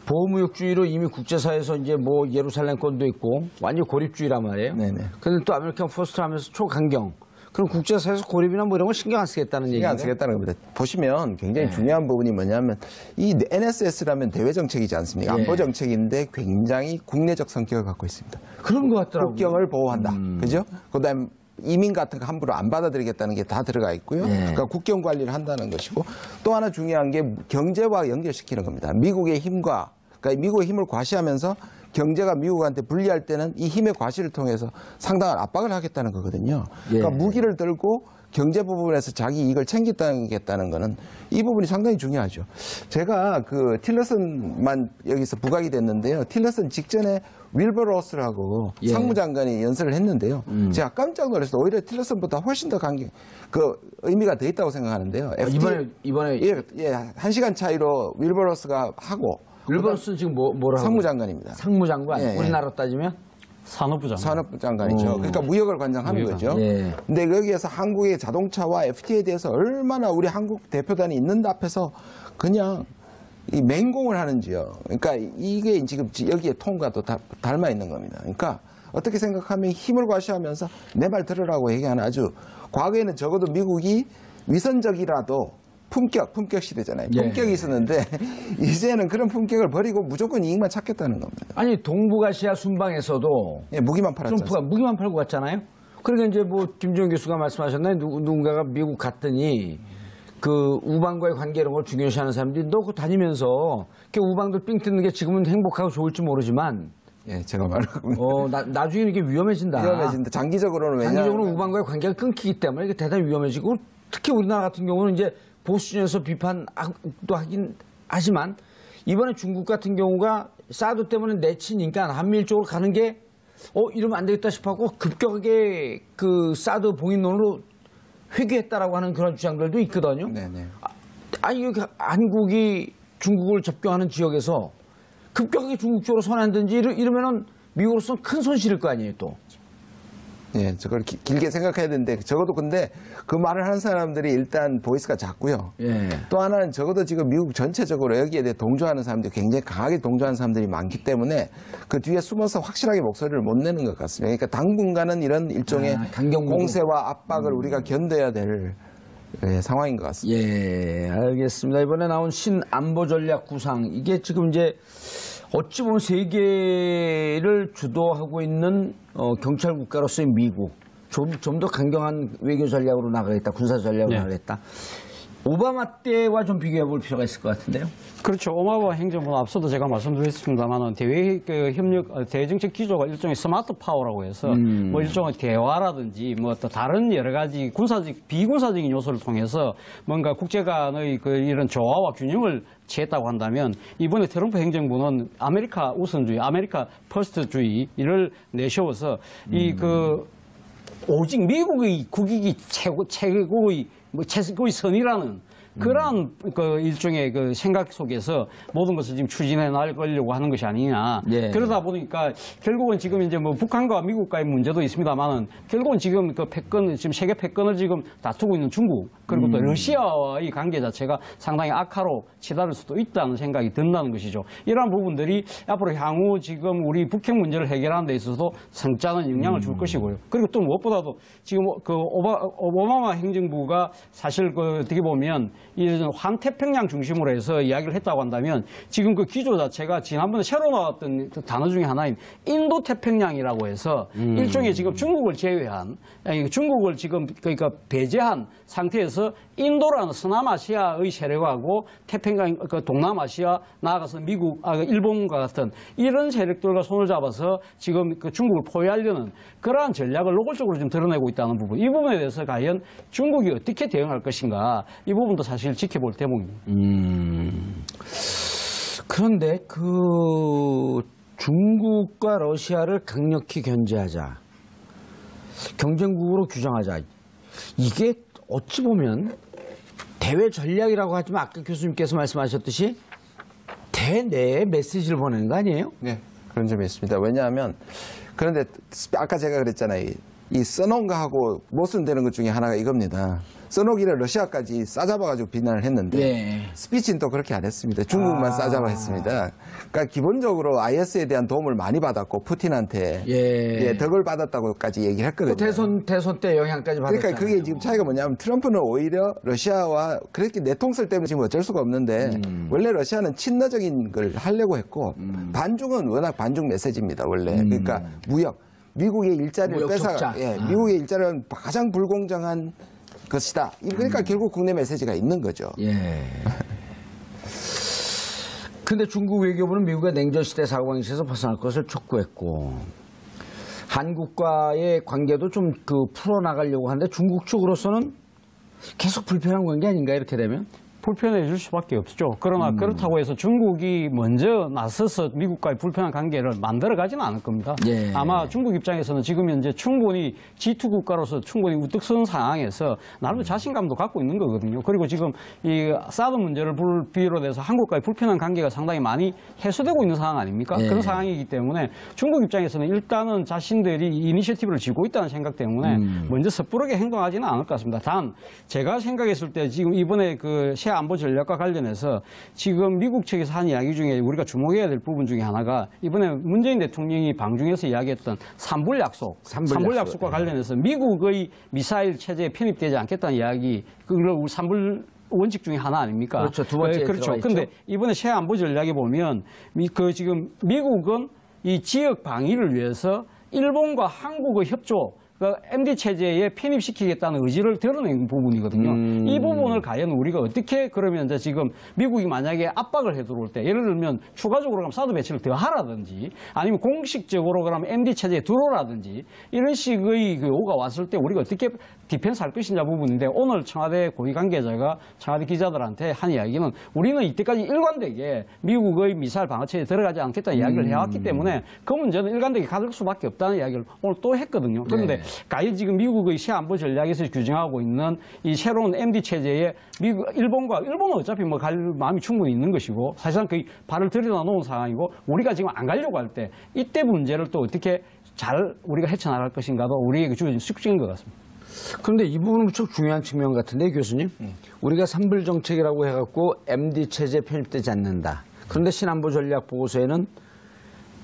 보호무역주의로 이미 국제사회에서 이제 뭐 예루살렘권도 있고 완전 고립주의란 말이에요. 네네. 그런데 또 아메리칸 퍼스트를 하면서 초강경. 그럼 국제사회에서 고립이나 뭐 이런 걸 신경 안 쓰겠다는 얘기인데. 신경 안 쓰겠다는 겁니다. 보시면 굉장히 중요한 부분이 뭐냐면 이 NSS라면 대외 정책이지 않습니까? 안보 정책인데 굉장히 국내적 성격을 갖고 있습니다. 그런 것 같더라고요. 국경을 보호한다. 그죠? 그다음 이민 같은 거 함부로 안 받아들이겠다는 게 다 들어가 있고요. 그러니까 국경 관리를 한다는 것이고 또 하나 중요한 게 경제와 연결시키는 겁니다. 미국의 힘과 그러니까 미국의 힘을 과시하면서 경제가 미국한테 불리할 때는 이 힘의 과시를 통해서 상당한 압박을 하겠다는 거거든요. 그러니까 무기를 들고 경제 부분에서 자기 이익을 챙기겠다는 거는 이 부분이 상당히 중요하죠. 제가 그 틸러슨만 여기서 부각이 됐는데요. 틸러슨 직전에 윌버 로스라고 상무장관이 연설을 했는데요. 제가 깜짝 놀랐어요. 오히려 틸러슨보다 훨씬 더 의미가 더 있다고 생각하는데요. 이번에 예, 1시간 차이로 윌버 로스가 하고 윌버 로스는 지금 뭐라고? 상무장관입니다. 상무장관. 예, 예. 우리나라로 따지면 산업부 장관. 산업부 장관이죠. 그러니까 무역을 관장하는 거죠. 예. 근데 여기에서 한국의 자동차와 FTA에 대해서 얼마나 우리 한국 대표단이 있는 앞에서 그냥 이 맹공을 하는지요. 그러니까 이게 지금 여기에 톤과 또 닮아 있는 겁니다. 그러니까 어떻게 생각하면 힘을 과시하면서 내 말 들으라고 얘기하는 아주 과거에는 적어도 미국이 위선적이라도 품격 시대잖아요. 품격이 있었는데 이제는 그런 품격을 버리고 무조건 이익만 찾겠다는 겁니다. 아니 동북아시아 순방에서도 예, 무기만 팔았죠. 트럼프가 무기만 팔고 갔잖아요. 그러니까 이제 뭐 김종인 교수가 말씀하셨나요? 누군가가 미국 갔더니 그 우방과의 관계 이런 걸 중요시하는 사람들이 너 그거 다니면서 우방들 삥 뜯는 게 지금은 행복하고 좋을지 모르지만 예, 제가 말하고 나중에 이게 위험해진다. 위험해진다. 장기적으로는 왜냐하면 장기적으로 우방과의 관계가 끊기기 때문에 이게 대단히 위험해지고 특히 우리나라 같은 경우는 이제 보수진에서 비판도 하긴 하지만 이번에 중국 같은 경우가 사드 때문에 내치니까 한미일 쪽으로 가는 게 이러면 안 되겠다 싶어서 급격하게 그 사드 봉인론으로 회귀했다라고 하는 그런 주장들도 있거든요. 네네. 아니 한국이 중국을 접경하는 지역에서 급격하게 중국 쪽으로 선언한든지 이러면은 미국으로서는 큰 손실일 거 아니에요 또. 예, 저걸 길게 생각해야 되는데 적어도 근데 그 말을 하는 사람들이 일단 보이스가 작고요. 예. 또 하나는 적어도 지금 미국 전체적으로 여기에 대해 동조하는 사람들이 굉장히 강하게 동조하는 사람들이 많기 때문에 그 뒤에 숨어서 확실하게 목소리를 못 내는 것 같습니다. 그러니까 당분간은 이런 일종의 공세와 압박을 우리가 견뎌야 될 상황인 것 같습니다. 예, 알겠습니다. 이번에 나온 신안보 전략 구상 이게 지금 이제 어찌 보면 세계를 주도하고 있는 경찰 국가로서의 미국 좀 더 강경한 외교 전략으로 나가겠다, 군사 전략으로 나가겠다. 오바마 때와 좀 비교해 볼 필요가 있을 것 같은데요. 그렇죠. 오바마 행정부는 앞서도 제가 말씀드렸습니다만은 협력 대정책 기조가 일종의 스마트 파워라고 해서 뭐 일종의 대화라든지 뭐 또 다른 여러 가지 비군사적인 요소를 통해서 뭔가 국제 간의 이런 조화와 균형을 취했다고 한다면 이번에 트럼프 행정부는 아메리카 우선주의, 아메리카 퍼스트주의를 내세워서 오직 미국의 국익이 최고의 선이라는 그러한 일종의 생각 속에서 모든 것을 지금 추진해 나가려고 하는 것이 아니냐. 예. 그러다 보니까 결국은 지금 이제 뭐 북한과 미국과의 문제도 있습니다만은 결국은 지금 지금 세계 패권을 지금 다투고 있는 중국 그리고 또 러시아와의 관계 자체가 상당히 악화로 치달을 수도 있다는 생각이 든다는 것이죠. 이러한 부분들이 앞으로 향후 지금 우리 북핵 문제를 해결하는 데 있어서도 성장은 영향을 줄 것이고요. 그리고 또 무엇보다도 지금 오바마 행정부가 사실 어떻게 보면 이런 환태평양 중심으로 해서 이야기를 했다고 한다면 지금 그 기조 자체가 지난번에 새로 나왔던 그 단어 중에 하나인 인도태평양이라고 해서 일종의 지금 중국을 제외한 아니, 중국을 지금 그러니까 배제한 상태에서 인도라는 서남아시아의 세력하고 태평양 그 동남아시아 나아가서 미국 일본과 같은 이런 세력들과 손을 잡아서 지금 그 중국을 포위하려는 그러한 전략을 노골적으로 좀 드러내고 있다는 부분, 이 부분에 대해서 과연 중국이 어떻게 대응할 것인가, 이 부분도 사실 지켜볼 대목입니다. 그런데 그 중국과 러시아를 강력히 견제하자, 경쟁국으로 규정하자, 이게 어찌 보면 대외 전략이라고 하지만 아까 교수님께서 말씀하셨듯이 대내에 메시지를 보내는 거 아니에요? 네, 그런 점이 있습니다. 왜냐하면 그런데 아까 제가 그랬잖아요. 이 써놓은 거하고 못 쓴다는 것 중에 하나가 이겁니다. 써놓기를 러시아까지 싸잡아가지고 비난을 했는데 네. 스피치는 또 그렇게 안 했습니다. 중국만 싸잡아 했습니다. 그러니까 기본적으로 IS에 대한 도움을 많이 받았고 푸틴한테 예. 덕을 받았다고까지 얘기를 했거든요. 대선 때 영향까지 받았잖아요. 그러니까 그게 지금 차이가 뭐냐면 트럼프는 오히려 러시아와 그렇게 내통설 때문에 지금 어쩔 수가 없는데 원래 러시아는 친러적인 걸 하려고 했고 반중은 워낙 반중 메시지입니다. 원래. 그러니까 무역. 미국의 일자리를 뺏어가. 미국의 일자리는 가장 불공정한 것이다. 그러니까 결국 국내 메시지가 있는 거죠. 예. 근데 중국 외교부는 미국의 냉전시대 사고방식에서 벗어날 것을 촉구했고, 한국과의 관계도 좀 풀어나가려고 하는데 중국 쪽으로서는 계속 불편한 관계 아닌가, 이렇게 되면? 불편해질 수밖에 없죠. 그러나 그렇다고 해서 중국이 먼저 나서서 미국과의 불편한 관계를 만들어가지는 않을 겁니다. 예. 아마 중국 입장에서는 지금 현재 충분히 G2 국가로서 충분히 우뚝 선 상황에서 나름대로 자신감도 갖고 있는 거거든요. 그리고 지금 이 사드 문제를 비롯해서 한국과의 불편한 관계가 상당히 많이 해소되고 있는 상황 아닙니까? 예. 그런 상황이기 때문에 중국 입장에서는 일단은 자신들이 이니셔티브를 쥐고 있다는 생각 때문에 먼저 섣부르게 행동하지는 않을 것 같습니다. 단 제가 생각했을 때 지금 이번에 그 안보 전략과 관련해서 지금 미국 측에서 한 이야기 중에 우리가 주목해야 될 부분 중에 하나가 이번에 문재인 대통령이 방중에서 이야기했던 삼불 약속과 관련해서 미국의 미사일 체제에 편입되지 않겠다는 이야기, 그걸 우리 삼불 원칙 중에 하나 아닙니까? 그렇죠. 두 번째. 그렇죠. 근데 이번에 새 안보 전략에 보면 지금 미국은 이 지역 방위를 위해서 일본과 한국의 협조, 그 MD 체제에 편입시키겠다는 의지를 드러낸 부분이거든요. 이 부분을 과연 우리가 어떻게 그러면 이제 지금 미국이 만약에 압박을 해 들어올 때, 예를 들면 추가적으로 그럼 사드 배치를 더 하라든지 아니면 공식적으로 그럼 MD 체제에 들어오라든지 이런 식의 그 요구가 왔을 때 우리가 어떻게 디펜스 할 것이냐 부분인데, 오늘 청와대 고위 관계자가 청와대 기자들한테 한 이야기는 우리는 이때까지 일관되게 미국의 미사일 방어 체제에 들어가지 않겠다는 이야기를 해왔기 때문에 그 문제는 일관되게 가질 수밖에 없다는 이야기를 오늘 또 했거든요. 그런데 과연 지금 미국의 새 안보 전략에서 규정하고 있는 이 새로운 MD 체제에 일본은 어차피 뭐 갈 마음이 충분히 있는 것이고 사실상 거의 발을 들여다 놓은 상황이고, 우리가 지금 안 가려고 할 때 이때 문제를 또 어떻게 잘 우리가 헤쳐나갈 것인가도 우리에게 주어진 숙제인 것 같습니다. 그런데 이 부분은 무척 중요한 측면 같은데, 교수님? 우리가 삼불 정책이라고 해갖고 MD 체제에 편입되지 않는다. 그런데 신안보 전략 보고서에는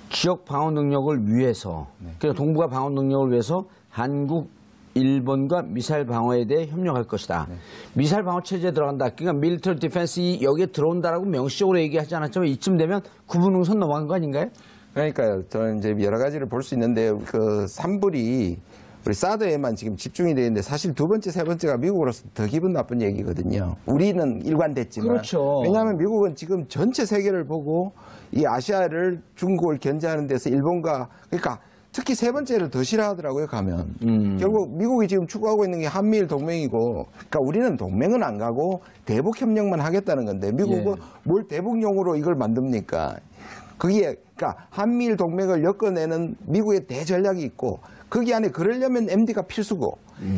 지역 방어 능력을 위해서, 그러니까 동북아 방어 능력을 위해서 한국, 일본과 미사일 방어에 대해 협력할 것이다. 미사일 방어 체제에 들어간다. 그러니까 밀리터리 디펜스 여기에 들어온다라고 명시적으로 얘기하지 않았지만 이쯤 되면 구분응선 넘어간 거 아닌가요? 그러니까 저는 이제 여러 가지를 볼 수 있는데 그 삼불이 우리 사드에만 지금 집중이 되어 있는데 사실 두 번째, 세 번째가 미국으로서 더 기분 나쁜 얘기거든요. 우리는 일관됐지만. 그렇죠. 왜냐하면 미국은 지금 전체 세계를 보고 이 아시아를 중국을 견제하는 데서 일본과, 그러니까 특히 세 번째를 더 싫어하더라고요, 가면. 결국 미국이 지금 추구하고 있는 게 한미일 동맹이고, 그러니까 우리는 동맹은 안 가고 대북 협력만 하겠다는 건데 미국은 뭘 대북용으로 이걸 만듭니까? 그게, 그러니까 한미일 동맹을 엮어내는 미국의 대전략이 있고, 거기 안에 그러려면 MD가 필수고,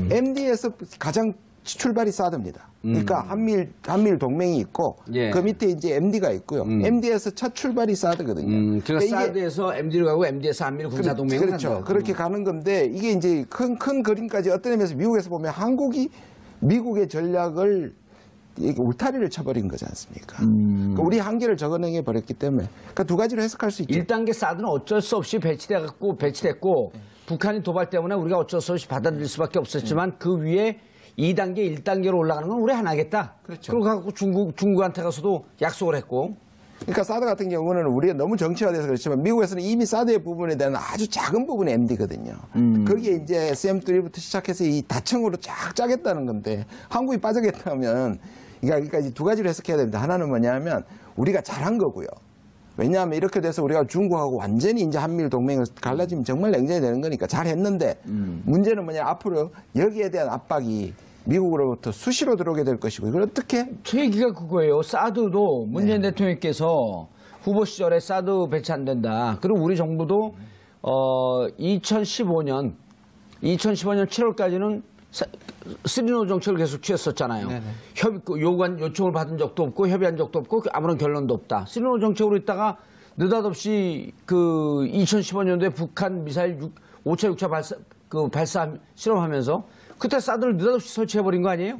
MD에서 가장 출발이 사드입니다. 그러니까 한미일 동맹이 있고, 그 밑에 이제 MD가 있고요. MD에서 첫 출발이 사드거든요. 그러니까 사드에서 MD로 가고 MD에서 한미일 군사동맹을 그렇죠. 한다. 그렇게 가는 건데, 이게 이제 큰 그림까지 어떤 의미에서 미국에서 보면 한국이 미국의 전략을 울타리를 쳐버린 거지 않습니까? 그러니까 우리 한계를 적어내게 버렸기 때문에. 그러니까 두 가지로 해석할 수 있죠. 1단계 사드는 어쩔 수 없이 배치됐고 북한이 도발 때문에 우리가 어쩔 수 없이 받아들일 수밖에 없었지만 그 위에 2단계, 1단계로 올라가는 건 우리 안 하겠다. 그렇죠. 그러고 갖고 중국한테 가서도 약속을 했고. 그러니까 사드 같은 경우는 우리가 너무 정치화돼서 그렇지만 미국에서는 이미 사드의 부분에 대한 아주 작은 부분이 MD거든요. 거기에 이제 SM3부터 시작해서 이 다층으로 쫙 짜겠다는 건데 한국이 빠져겠다면 그러니까 이제 두 가지로 해석해야 됩니다. 하나는 뭐냐면 우리가 잘한 거고요. 왜냐하면 이렇게 돼서 우리가 중국하고 완전히 이제 한미일 동맹을 갈라지면 정말 냉전이 되는 거니까 잘했는데 문제는 뭐냐 앞으로 여기에 대한 압박이 미국으로부터 수시로 들어오게 될 것이고 이걸 어떻게 제 얘기가 그거예요. 사드도 문재인 대통령께서 후보 시절에 사드 배치 안 된다. 그리고 우리 정부도 2015년 7월까지는 쓰리노 정책을 계속 취했었잖아요. 요청을 받은 적도 없고 협의한 적도 없고 아무런 결론도 없다. 쓰리노 정책으로 있다가 느닷없이 그 2015년도에 북한 미사일 5차 6차 발사 실험하면서 그때 사드를 느닷없이 설치해버린 거 아니에요?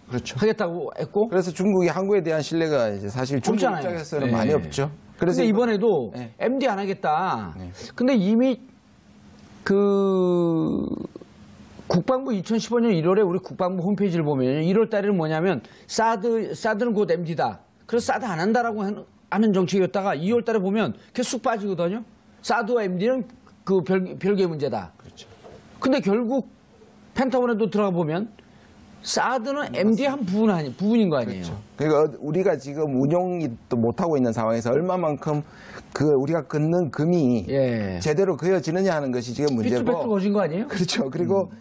그렇죠. 하겠다고 했고. 그래서 중국이 한국에 대한 신뢰가 이제 사실 중국 없잖아요. 입장에서는 네. 많이 없죠. 그래서 근데 이번에도 네. MD 안 하겠다. 네. 근데 이미 그 국방부 2015년 1월에 우리 국방부 홈페이지를 보면 1월 달에는 뭐냐면 사드는 곧 MD다. 그래서 사드 안 한다라고 하는 정책이었다가 2월 달에 보면 계속 빠지거든요. 사드와 MD는 그 별개의 문제다. 그렇죠. 근데 결국 펜타곤에도 들어가 보면 사드는 MD의 한 부분인 거 아니에요. 그러니까 우리가 지금 운용이 또 못하고 있는 상황에서 얼마만큼 그 우리가 긋는 금이 예. 제대로 그어지느냐 하는 것이 지금 문제고. 삐뚤빼뚤 거진 거 아니에요? 그렇죠. 그리고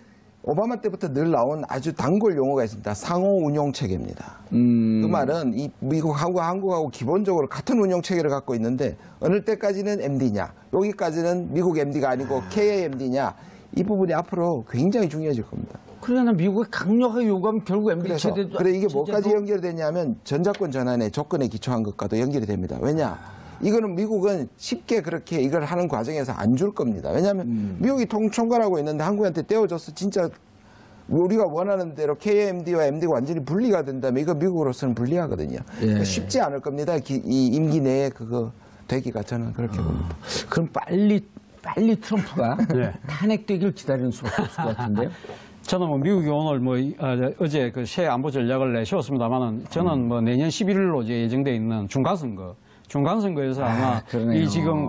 오바마 때부터 늘 나온 아주 단골 용어가 있습니다. 상호 운용 체계입니다. 그 말은 이 미국하고 한국하고 기본적으로 같은 운용 체계를 갖고 있는데 어느 때까지는 MD냐, 여기까지는 미국 MD가 아니고 KAMD냐 이 부분이 앞으로 굉장히 중요해질 겁니다. 그러나 미국이 강력하게 요구하면 결국 MD 체제도 그래 이게 뭐까지 연결되냐면 전작권 전환의 조건에 기초한 것과도 연결이 됩니다. 왜냐? 이거는 미국은 쉽게 그렇게 이걸 하는 과정에서 안 줄 겁니다. 왜냐하면 미국이 총괄하고 있는데 한국한테 떼어줘서 진짜 우리가 원하는 대로 KMD와 MD가 완전히 분리가 된다면 이거 미국으로서는 불리하거든요. 그러니까 쉽지 않을 겁니다. 이 임기 내에 그거 되기가 저는 그렇게 봅니다. 그럼 빨리 트럼프가 탄핵되길 기다리는 수밖에 없을 것 같은데요. 저는 뭐 미국이 오늘 어제 그 새 안보 전략을 내세웠습니다만은 저는 뭐 내년 11일로 이제 예정돼 있는 중간선거에서 아마 그러네요. 이 지금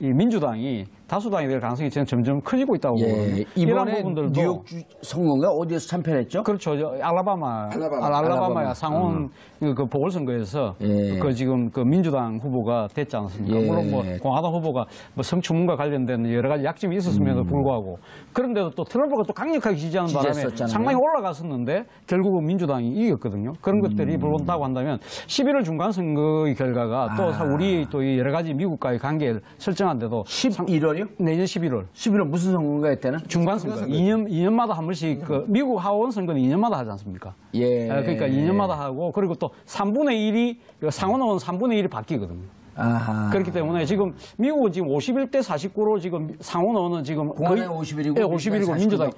이 민주당이 다수당이 될 가능성이 저는 점점 커지고 있다고 보거든요. 이번에 이런 부분들도 뉴욕 선거인가 어디에서 참패했죠? 그렇죠. 알라바마야 상원 그 보궐선거에서 그 지금 그 민주당 후보가 됐지 않습니까? 물론 뭐 공화당 후보가 뭐 성추문과 관련된 여러 가지 약점이 있었음에도 불구하고 그런데도 또 트럼프가 또 강력하게 지지하는 바람에 지지했었잖아요. 상당히 올라갔었는데 결국은 민주당이 이겼거든요. 그런 것들이 불온다고 한다면 11월 중간선거의 결과가 또 우리 또 여러 가지 미국과의 관계를 설정한데도 11월이요? 내년 11월. 11월 무슨 선거가 있대는? 중간선거. 2년마다 한 번씩 그 미국 하원 선거는 2년마다 하지 않습니까? 예. 그러니까 2년마다 하고 그리고 또 3분의 1이 상원은 3분의 1이 바뀌거든요. 아하. 그렇기 때문에 지금 미국은 지금 51대 49로 지금 상원은 지금 공화당이 51이고 예, 51이고 민주당이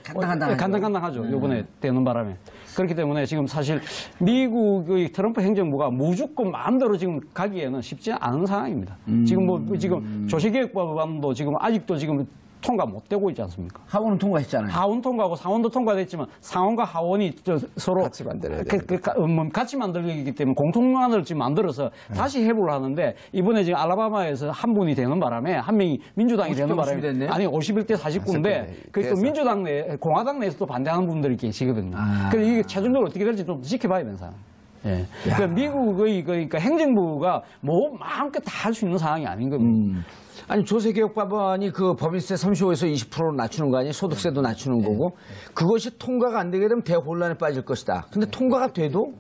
간당간당하죠. 이번에 되는 바람에 그렇기 때문에 지금 사실 미국의 트럼프 행정부가 무조건 마음대로 지금 가기에는 쉽지 않은 상황입니다. 지금 조세개혁법안도 지금 아직도 지금 통과 못 되고 있지 않습니까? 하원은 통과했잖아요. 하원 통과하고 상원도 통과됐지만 상원과 하원이 서로 같이 만들어야 같이 만들기 때문에 공통안을 지금 만들어서 다시 해부를 하는데 이번에 지금 알라바마에서 한 분이 되는 바람에 한 명이 민주당이 50대 되는 바람에 50이 됐네요? 아니 51대 49인데 그또 민주당 내 공화당 내에서도 반대하는 분들이 계시거든요. 그래서 이게 최종적으로 어떻게 될지 좀 지켜봐야 되는 상황. 예. 그러니까 미국의 그러니까 행정부가 뭐 마음껏 다 할 수 있는 상황이 아닌 겁니다. 아니 조세개혁법안이 그 법인세 35에서 20%로 낮추는 거 아니에요? 소득세도 낮추는 거고 그것이 통과가 안 되게 되면 대혼란에 빠질 것이다. 근데 통과가 돼도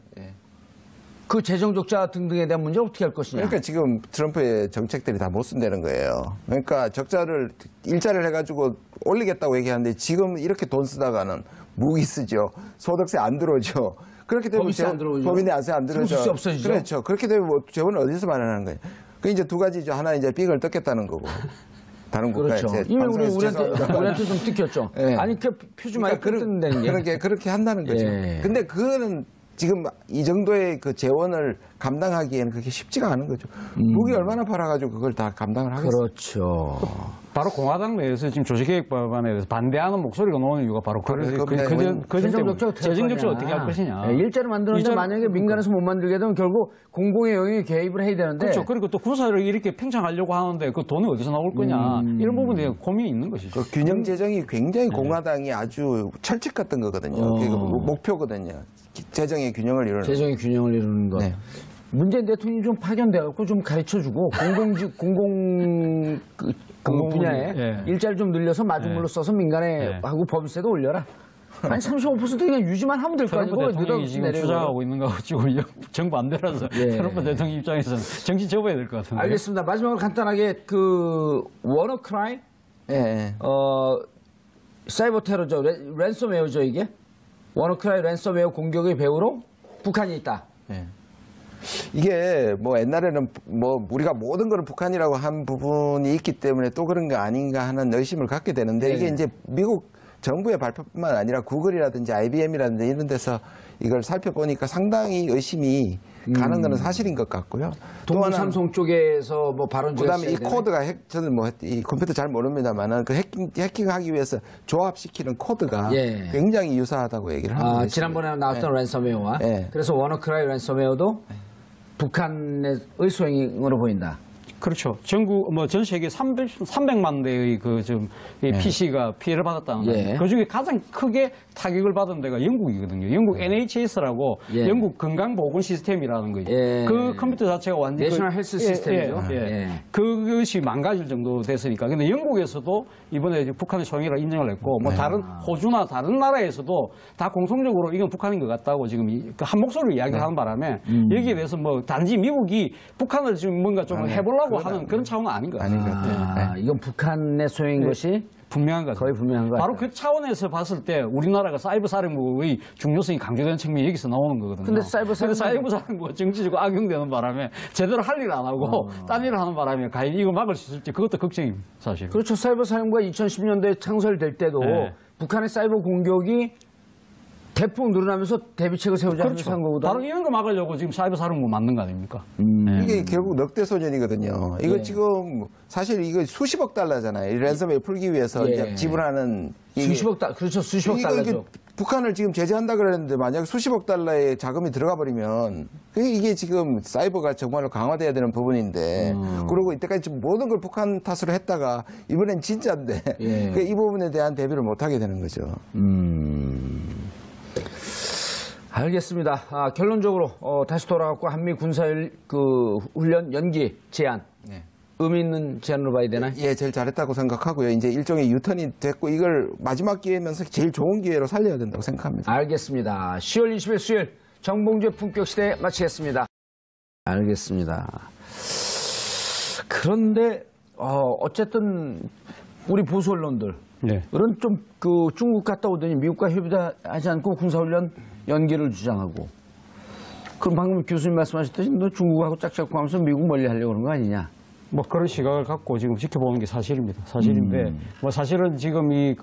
그 재정 적자 등등에 대한 문제 어떻게 할 것이냐? 그러니까 지금 트럼프의 정책들이 다 못 쓴다는 거예요. 그러니까 적자를 일자를 해가지고 올리겠다고 얘기하는데 지금 이렇게 돈 쓰다가는 무기 쓰죠. 소득세 안 들어오죠. 그렇게 되면 법인세 안 들어오죠. 법인세 안 들어오죠. 세무수수 없어지죠. 그렇죠. 그렇게 되면 뭐 재원을 어디서 마련하는 거예요? 그 이제 두 가지죠. 하나 이제 빅을 뜯겠다는 거고. 다른 국가에 그렇죠. 이미 우리한테 좀 뜯겼죠. 네. 아니 그 표준 많이 뜯는다는 게. 그렇게 한다는 거죠. 예. 근데 그거는 지금 이 정도의 그 재원을 감당하기에는 그게 쉽지가 않은 거죠. 무기 얼마나 팔아가지고 그걸 다 감당을 하겠어요. 그렇죠. 바로 공화당 내에서 지금 조직개혁법안에 대해서 반대하는 목소리가 나오는 이유가 바로 재정 적자 어떻게 할 것이냐. 네, 일자를 만드는데 만약에 민간에서 못 만들게 되면 결국 공공의 영역에 개입을 해야 되는데. 그렇죠. 그리고 또 군사를 이렇게 팽창하려고 하는데 그 돈이 어디서 나올 거냐. 이런 부분에 대한 고민이 있는 것이죠. 그 균형 재정이 굉장히 공화당이 아주 철칙 같은 거거든요. 그게 목표거든요. 재정의 균형을 이루는. 재정의 균형을 이루는 것. 네. 문재인 대통령이 좀 파견돼갖고 좀 가르쳐주고 공공 분야에 예. 일자리 좀 늘려서 마중물로 써서 민간에 예. 하고 법세도 올려라. 아니 35% 그냥 유지만 하면 될 거 트럼프 아니고 대통령이 지금 주장하고 있는 거하고 지금 정반대라서 예. 트럼프 대통령 입장에서는 정신 접어야 될 것 같은데. 알겠습니다. 마지막으로 간단하게 그 워너크라이 예. 사이버 테러죠. 랜섬웨어죠 이게. 워너크라이 랜섬웨어 공격의 배후로 북한이 있다. 예. 이게 뭐 옛날에는 뭐 우리가 모든 걸 북한이라고 한 부분이 있기 때문에 또 그런 거 아닌가 하는 의심을 갖게 되는데 이게 이제 미국 정부의 발표뿐만 아니라 구글이라든지 IBM이라든지 이런 데서 이걸 살펴보니까 상당히 의심이 가는 거는 사실인 것 같고요. 동부 삼성 쪽에서 뭐 발언지가 그다음에 이 코드가 저는 뭐 이 컴퓨터 잘 모릅니다만은 그 해킹하기 위해서 조합시키는 코드가 예. 굉장히 유사하다고 얘기를 합니다. 지난번에 나왔던 랜섬웨어와 네. 그래서 워너크라이 랜섬웨어도 북한의 소행으로 보인다. 그렇죠. 전국 전 세계 300만 대의 PC가 피해를 받았다는 거예요. 예. 그 중에 가장 크게 타격을 받은 데가 영국이거든요. 영국 NHS라고 예. 영국 건강보건 시스템이라는 거예요. 예. 그 컴퓨터 자체가 완전 내셔널 헬스 시스템이죠. 예. 그것이 망가질 정도 됐으니까. 근데 영국에서도 이번에 이제 북한의 소행이라 인정을 했고, 뭐 다른 호주나 다른 나라에서도 다 공통적으로 이건 북한인 것 같다고 지금 한 목소리로 이야기를 하는 바람에 여기에 대해서 뭐 단지 미국이 북한을 지금 뭔가 좀 해보려고 하는 그런 차원은 아닌 것 같아요. 이건 북한의 소행인 것이 분명한 것 거의 분명한 것 바로 같아요. 그 차원에서 봤을 때 우리나라가 사이버 사령부의 중요성이 강조되는 측면이 여기서 나오는 거거든요. 근데 사이버 사령부가 정치적으로 악용되는 바람에 제대로 할 일을 안 하고 딴 일을 하는 바람에 과연 이거 막을 수 있을지 그것도 걱정입니다, 사실. 그렇죠. 사이버 사령부가 2010년대에 창설될 때도 네. 북한의 사이버 공격이 대폭 늘어나면서 대비책을 세우자 그렇죠. 한 거거든요. 바로 이런 거 막으려고 지금 사이버 사령부 만든 거 아닙니까? 이게 결국 넉대 소년이거든요. 이거 예. 지금 사실 이거 수십억 달러잖아요. 이 랜섬웨어 풀기 위해서 예. 이제 지불하는 수십억 달러, 그렇죠. 수십억 달러죠. 북한을 지금 제재한다 그랬는데 만약 수십억 달러의 자금이 들어가 버리면 이게 지금 사이버가 정말로 강화돼야 되는 부분인데 그리고 이때까지 모든 걸 북한 탓으로 했다가 이번엔 진짜인데 예. 이 부분에 대한 대비를 못 하게 되는 거죠. 알겠습니다. 결론적으로 다시 돌아왔고 한미 군사 훈련 연기 제안 네. 의미 있는 제안으로 봐야 되나요? 예, 제일 잘했다고 생각하고요. 이제 일종의 유턴이 됐고 이걸 마지막 기회면서 제일 좋은 기회로 살려야 된다고 생각합니다. 알겠습니다. 10월 20일 수요일 정봉주의 품격시대 마치겠습니다. 알겠습니다. 그런데 어쨌든 우리 보수 언론들 네. 그런 좀 중국 갔다 오더니 미국과 협의도 하지 않고 군사훈련 연기를 주장하고 그럼 방금 교수님 말씀하셨듯이 너 중국하고 짝짝꿍 하면서 미국 멀리 하려고 그런 거 아니냐? 뭐 그런 시각을 갖고 지금 지켜보는 게 사실입니다. 사실인데 뭐 사실은 지금 이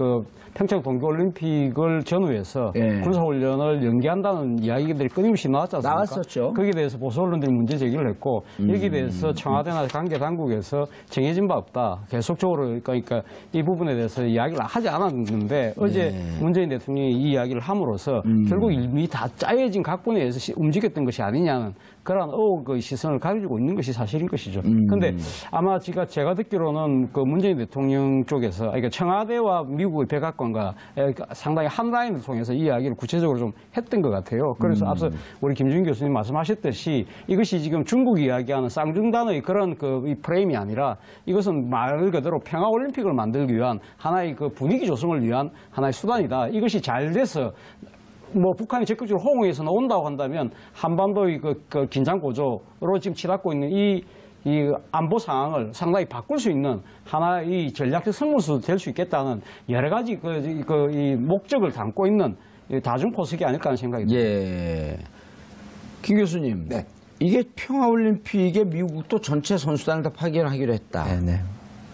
평창 동계올림픽을 전후해서 예. 군사훈련을 연기한다는 이야기들이 끊임없이 나왔지 않습니까? 나왔었죠. 거기에 대해서 보수 언론들이 문제 제기를 했고 여기에 대해서 청와대나 관계 당국에서 정해진 바 없다. 계속적으로 그러니까 이 부분에 대해서 이야기를 하지 않았는데 어제 문재인 대통령이 이 이야기를 함으로써 결국 이미 다 짜여진 각본에 의해서 움직였던 것이 아니냐는 그런 의혹의 시선을 가지고 있는 것이 사실인 것이죠. 그런데 아마 제가 듣기로는 그 문재인 대통령 쪽에서 그러니까 청와대와 미국의 백악관과 상당히 한 라인을 통해서 이 이야기를 구체적으로 좀 했던 것 같아요. 그래서 앞서 우리 김준일 교수님 말씀하셨듯이 이것이 지금 중국이 이야기하는 쌍중단의 그런 이 프레임이 아니라 이것은 말 그대로 평화올림픽을 만들기 위한 하나의 그 분위기 조성을 위한 하나의 수단이다. 이것이 잘 돼서 뭐 북한이 적극적으로 호응해서 나온다고 한다면 한반도의 그 긴장 고조로 지금 치닫고 있는 이 안보 상황을 상당히 바꿀 수 있는 하나의 전략적 승부수도 될 수 있겠다는 여러 가지 이 목적을 담고 있는 다중 포석이 아닐까 하는 생각이 듭니다. 예. 김 교수님. 네. 이게 평화올림픽에 미국도 전체 선수단을 다 파견하기로 했다. 네.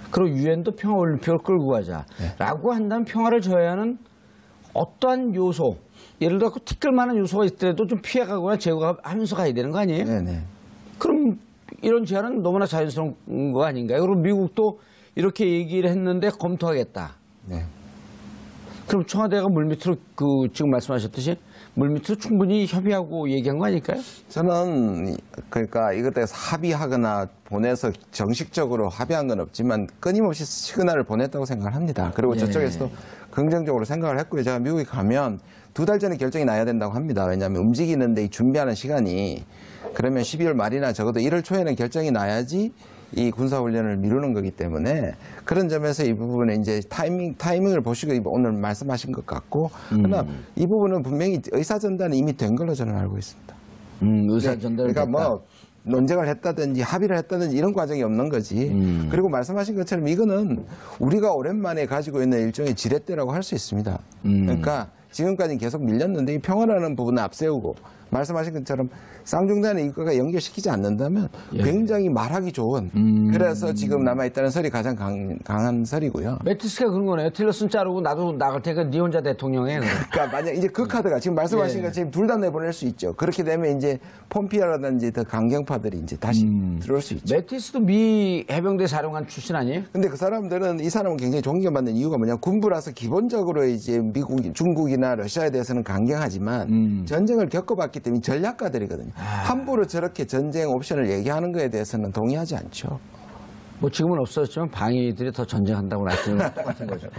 그리고 유엔도 평화올림픽을 끌고 가자. 라고 한다면 평화를 저해하는 어떠한 요소, 예를 들어 티끌 만한 요소가 있더라도 좀 피해가거나 제거하면서 가야 되는 거 아니에요? 네네. 그럼 이런 제안은 너무나 자연스러운 거 아닌가요? 그럼 미국도 이렇게 얘기를 했는데 검토하겠다. 네. 그럼 청와대가 물밑으로 지금 말씀하셨듯이 물밑으로 충분히 협의하고 얘기한 거 아닐까요? 저는 그러니까 이것 대해서 합의하거나 보내서 정식적으로 합의한 건 없지만 끊임없이 시그널을 보냈다고 생각을 합니다. 그리고 저쪽에서도 긍정적으로 생각을 했고요. 제가 미국에 가면 2달 전에 결정이 나야 된다고 합니다. 왜냐하면 움직이는데 이 준비하는 시간이 그러면 12월 말이나 적어도 1월 초에는 결정이 나야지 이 군사훈련을 미루는 거기 때문에 그런 점에서 이 부분에 이제 타이밍을 보시고 오늘 말씀하신 것 같고 그러나 이 부분은 분명히 의사전달은 이미 된 걸로 저는 알고 있습니다. 의사전달을 그러니까 뭐 논쟁을 했다든지 합의를 했다든지 이런 과정이 없는 거지. 그리고 말씀하신 것처럼 이거는 우리가 오랜만에 가지고 있는 일종의 지렛대라고 할 수 있습니다. 그러니까 지금까지 계속 밀렸는데 이 평화라는 부분을 앞세우고 말씀하신 것처럼 쌍중단의 이거가 연결시키지 않는다면 굉장히 말하기 좋은 그래서 지금 남아있다는 설이 가장 강한 설이고요. 매티스가 그런 거네요. 틸러슨 자르고 나도 나갈 테니까 네 혼자 대통령해. 그러니까 만약 이제 그 카드가 지금 말씀하신 것처럼 둘 다 내보낼 수 있죠. 그렇게 되면 이제 폼피아라든지 더 강경파들이 이제 다시 들어올 수 있죠. 매티스도 미 해병대 사령관 출신 아니에요? 근데 그 사람들은 이 사람은 굉장히 존경받는 이유가 뭐냐 군부라서 기본적으로 이제 미국, 중국이나 러시아에 대해서는 강경하지만 전쟁을 겪어봤기 때문에 전략가들이거든요. 함부로 저렇게 전쟁 옵션을 얘기하는 거에 대해서는 동의하지 않죠. 뭐 지금은 없어졌지만 방위들이 더 전쟁한다고 말씀은 똑같은 거죠.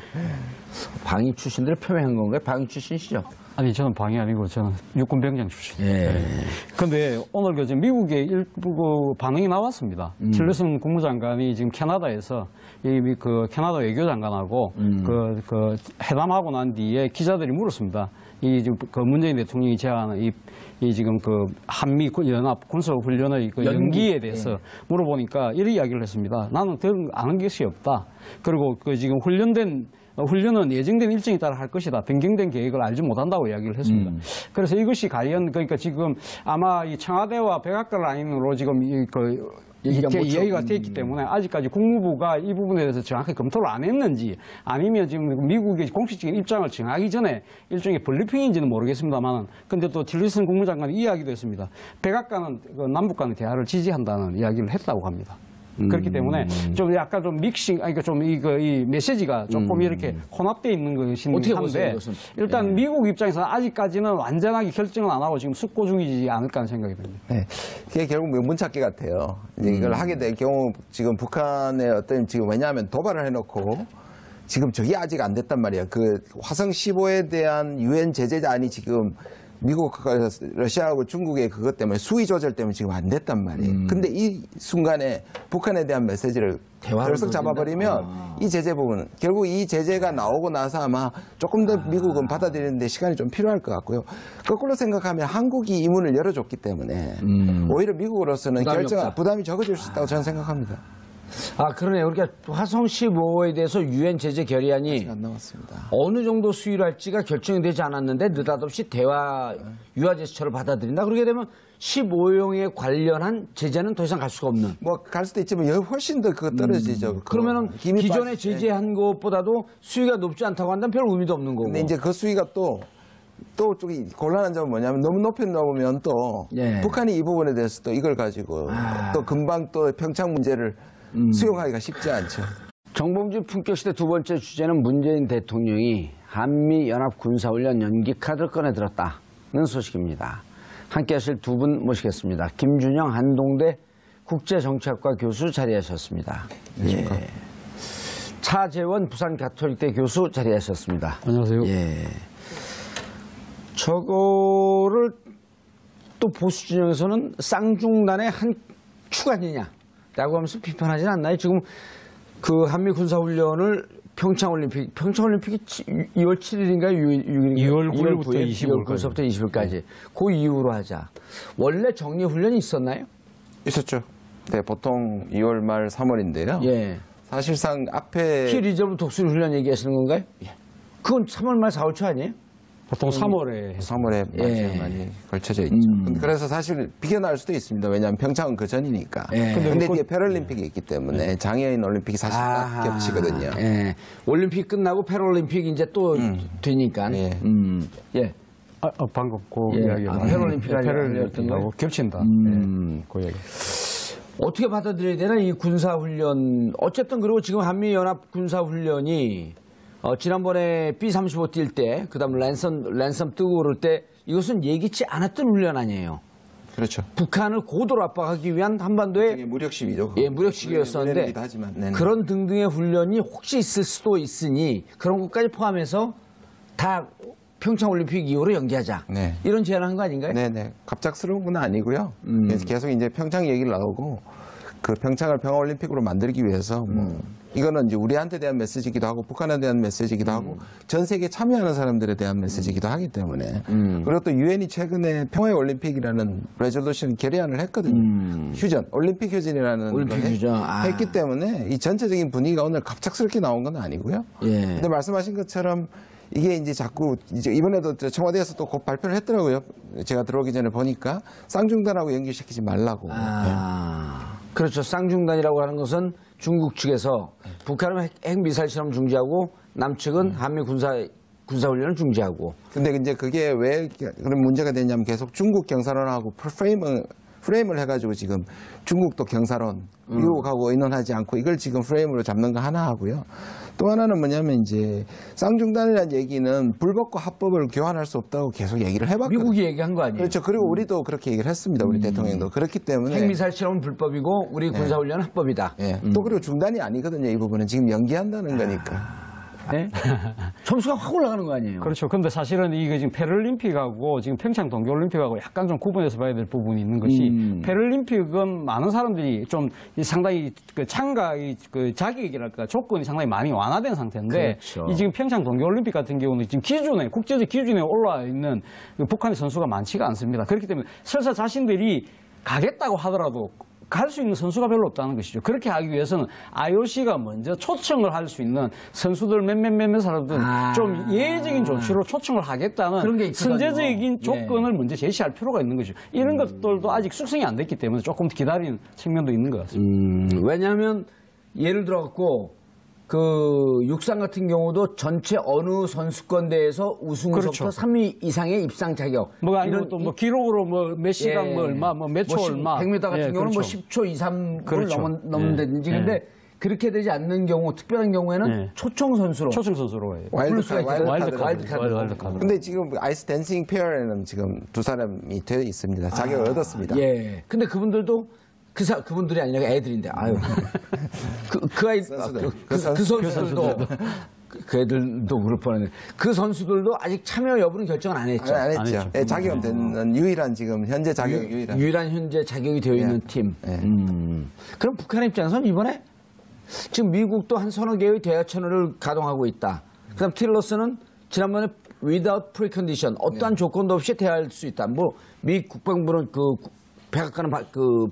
방위 출신들을 표명한 건가요? 방위 출신이시죠? 아니 저는 방위 아니고 저는 육군병장 출신이에요. 예. 그런데 오늘 그 미국의 일부 반응이 나왔습니다. 틸러슨 국무장관이 지금 캐나다에서 그 캐나다 외교장관하고 그 회담하고 난 뒤에 기자들이 물었습니다. 그 문재인 대통령이 제안한 이 지금 그 한미 연합 군사 훈련의 그 연기에 대해서 물어보니까 이런 이야기를 했습니다. 나는 더 아는 것이 없다. 그리고 그 지금 훈련은 예정된 일정에 따라 할 것이다. 변경된 계획을 알지 못한다고 이야기를 했습니다. 그래서 이것이 과연 그러니까 지금 아마 이 청와대와 백악관 라인으로 지금 이야기가 됐기 때문에 아직까지 국무부가 이 부분에 대해서 정확하게 검토를 안 했는지 아니면 지금 미국의 공식적인 입장을 정하기 전에 일종의 블리핑인지는 모르겠습니다만 근데 또 틸러슨 국무장관이 이야기도 했습니다. 백악관은 남북 간의 대화를 지지한다는 이야기를 했다고 합니다. 그렇기 때문에 좀 약간 좀 믹싱, 그러니까 좀 이 메시지가 조금 이렇게 혼합되어 있는 것인 한데 일단 미국 입장에서 아직까지는 완전하게 결정은 안 하고 지금 숙고 중이지 않을까 하는 생각이 듭니다. 네. 그게 결국 문찾기 같아요. 이걸 하게 될 경우 지금 북한의 어떤 지금 왜냐하면 도발을 해놓고 지금 저게 아직 안 됐단 말이에요. 그 화성 15에 대한 유엔 제재안이 지금 미국, 러시아하고 중국의 그것 때문에 수위 조절 때문에 지금 안 됐단 말이에요. 근데 이 순간에 북한에 대한 메시지를 결석 잡아버리면 이 제재 부분은 결국 이 제재가 나오고 나서 아마 조금 더 미국은 받아들이는데 시간이 좀 필요할 것 같고요. 거꾸로 생각하면 한국이 이 문을 열어줬기 때문에 오히려 미국으로서는 부담이 적어질 수 있다고 저는 생각합니다. 아, 그러네요. 그러니까 화성 15호에 대해서 유엔 제재 결의안이 안 나왔습니다. 어느 정도 수위로 할지가 결정이 되지 않았는데 느닷없이 대화 유화 제스처를 받아들인다. 그렇게 되면 15호에 관련한 제재는 더 이상 갈 수가 없는. 뭐 갈 수도 있지만 훨씬 더 그거 떨어지죠. 그러면은 기존에 제재한 것보다도 수위가 높지 않다고 한다면 별 의미도 없는 거고. 근데 이제 그 수위가 또 쪽이 곤란한 점은 뭐냐면 너무 높이 놓으면 또 북한이 이 부분에 대해서 또 이걸 가지고 또 금방 또 평창 문제를 수용하기가 쉽지 않죠. 정봉주 품격시대 두 번째 주제는 문재인 대통령이 한미연합군사훈련 연기 카드를 꺼내들었다는 소식입니다. 함께 하실 두 분 모시겠습니다. 김준영 한동대 국제정치학과 교수 자리하셨습니다. 예. 차재원 부산가톨릭대 교수 자리하셨습니다. 안녕하세요. 예. 저거를 또 보수 진영에서는 쌍중단의 한 축 아니냐라고 하면서 비판하진 않나요? 지금 그 한미 군사훈련을 평창올림픽이 2월 7일인가요? 2월 9일부터 25일부터 20일까지 그 이후로 하자. 원래 정리훈련이 있었나요? 있었죠. 네, 보통 2월 말 3월인데요. 예. 사실상 앞에 키 리저브 독수리 훈련 얘기하시는 건가요? 예. 그건 3월 말 4월 초 아니에요? 보통 3월에 3월에 많이 걸쳐져 있죠. 그래서 사실 비껴나올 수도 있습니다. 왜냐하면 평창은 그 전이니까. 근데 이제 패럴림픽이 있기 때문에 장애인 올림픽이 사실 딱 겹치거든요. 올림픽 끝나고 패럴림픽 이제 또 되니까. 예. 예. 방금 그 예. 이야기가 패럴림픽 패럴림픽하고 겹친다. 그 이야기. 어떻게 받아들여야 되나 이 군사훈련. 어쨌든 그리고 지금 한미연합 군사훈련이 지난번에 B-35 뛸 때 그다음 랜섬 뜨고 그럴 때 이것은 예기치 않았던 훈련 아니에요. 그렇죠. 북한을 고도로 압박하기 위한 한반도의 무력시위죠. 예, 무력시기였었는데 하지만, 네네. 그런 등등의 훈련이 혹시 있을 수도 있으니 그런 것까지 포함해서 다 평창올림픽 이후로 연기하자. 네. 이런 제안을 한 거 아닌가요? 네네. 갑작스러운 건 아니고요. 그래서 계속 이제 평창 얘기를 나오고 그 평창을 평화올림픽으로 만들기 위해서 이거는 이제 우리한테 대한 메시지이기도 하고 북한에 대한 메시지이기도 하고 전 세계 참여하는 사람들에 대한 메시지이기도 하기 때문에 그리고 또 유엔이 최근에 평화의 올림픽이라는 레졸루션 결의안을 했거든요. 휴전, 올림픽 휴전이라는 올림픽 걸 휴전. 했기 때문에 이 전체적인 분위기가 오늘 갑작스럽게 나온 건 아니고요. 예. 근데 말씀하신 것처럼 이게 이제 자꾸 이제 이번에도 청와대에서 또 곧 발표를 했더라고요. 제가 들어오기 전에 보니까 쌍중단하고 연결시키지 말라고. 그렇죠. 쌍중단이라고 하는 것은 중국 측에서 북한은 핵미사일 실험 중지하고 남측은 한미 군사훈련을 중지하고. 근데 이제 그게 왜 그런 문제가 되냐면 계속 중국 경사론하고 프레임을 해가지고 지금 중국도 경사론, 미국하고 의논하지 않고 이걸 지금 프레임으로 잡는 거 하나 하고요. 또 하나는 뭐냐면 이제 쌍중단이라는 얘기는 불법과 합법을 교환할 수 없다고 계속 얘기를 해봤거든요. 미국이 얘기한 거 아니에요? 그렇죠. 그리고 우리도 그렇게 얘기를 했습니다. 우리 대통령도. 그렇기 때문에. 핵미사일 실험은 불법이고 우리 군사훈련은 합법이다. 예. 또 그리고 중단이 아니거든요. 이 부분은 지금 연기한다는 거니까. 네? 점수가 확 올라가는 거 아니에요? 그렇죠. 근데 사실은 이게 지금 패럴림픽하고 지금 평창 동계올림픽하고 약간 좀 구분해서 봐야 될 부분이 있는 것이 패럴림픽은 많은 사람들이 좀 상당히 그 참가의 그 자격이랄까 조건이 상당히 많이 완화된 상태인데 그렇죠. 이 지금 평창 동계올림픽 같은 경우는 지금 기준에 국제적 기준에 올라와 있는 그 북한의 선수가 많지가 않습니다. 그렇기 때문에 설사 자신들이 가겠다고 하더라도 갈 수 있는 선수가 별로 없다는 것이죠. 그렇게 하기 위해서는 IOC가 먼저 초청을 할 수 있는 선수들 몇몇 사람들 좀 예외적인 조치로 초청을 하겠다는 그런 게 있거든요. 선제적인 조건을 먼저 제시할 필요가 있는 것이죠. 이런 것들도 아직 숙성이 안 됐기 때문에 조금 기다리는 측면도 있는 것 같습니다. 왜냐하면 예를 들어갖고 그 육상 같은 경우도 전체 어느 선수권 대회에서 우승으로부터 그렇죠. 3위 이상의 입상 자격. 뭐 아니면 또 뭐 기록으로 뭐 몇 시간 뭐 얼마 뭐 몇 초 얼마 100m 같은 예, 경우는 뭐 그렇죠. 10초 이상을 그렇죠. 넘는다든지. 예. 근데 그렇게 되지 않는 경우, 특별한 경우에는 예. 초청 선수로. 초청 선수로 해요. 와일드카드. 근데 지금 아이스 댄싱 페어에는 지금 두 사람이 되어 있습니다. 자격을 얻었습니다. 예. 근데 그분들도 그분들이 아니라 애들인데, 아유. 그 아이, 선수들. 그 선수들도, 그 애들도 그럴 뻔했네. 그 선수들도 아직 참여 여부는 결정을 안 했죠. 안 했죠. 안 했죠. 예, 자격 되는 유일한 지금 현재 자격 유일한. 유일한 현재 자격이 되어 있는 팀. 예. 그럼 북한 입장에서는 이번에 지금 미국도 한 서너 개의 대화 채널을 가동하고 있다. 그다음 틸러스는 지난번에 without precondition 어떠한 조건도 없이 대화할 수 있다. 뭐 미 국방부는 그 백악관은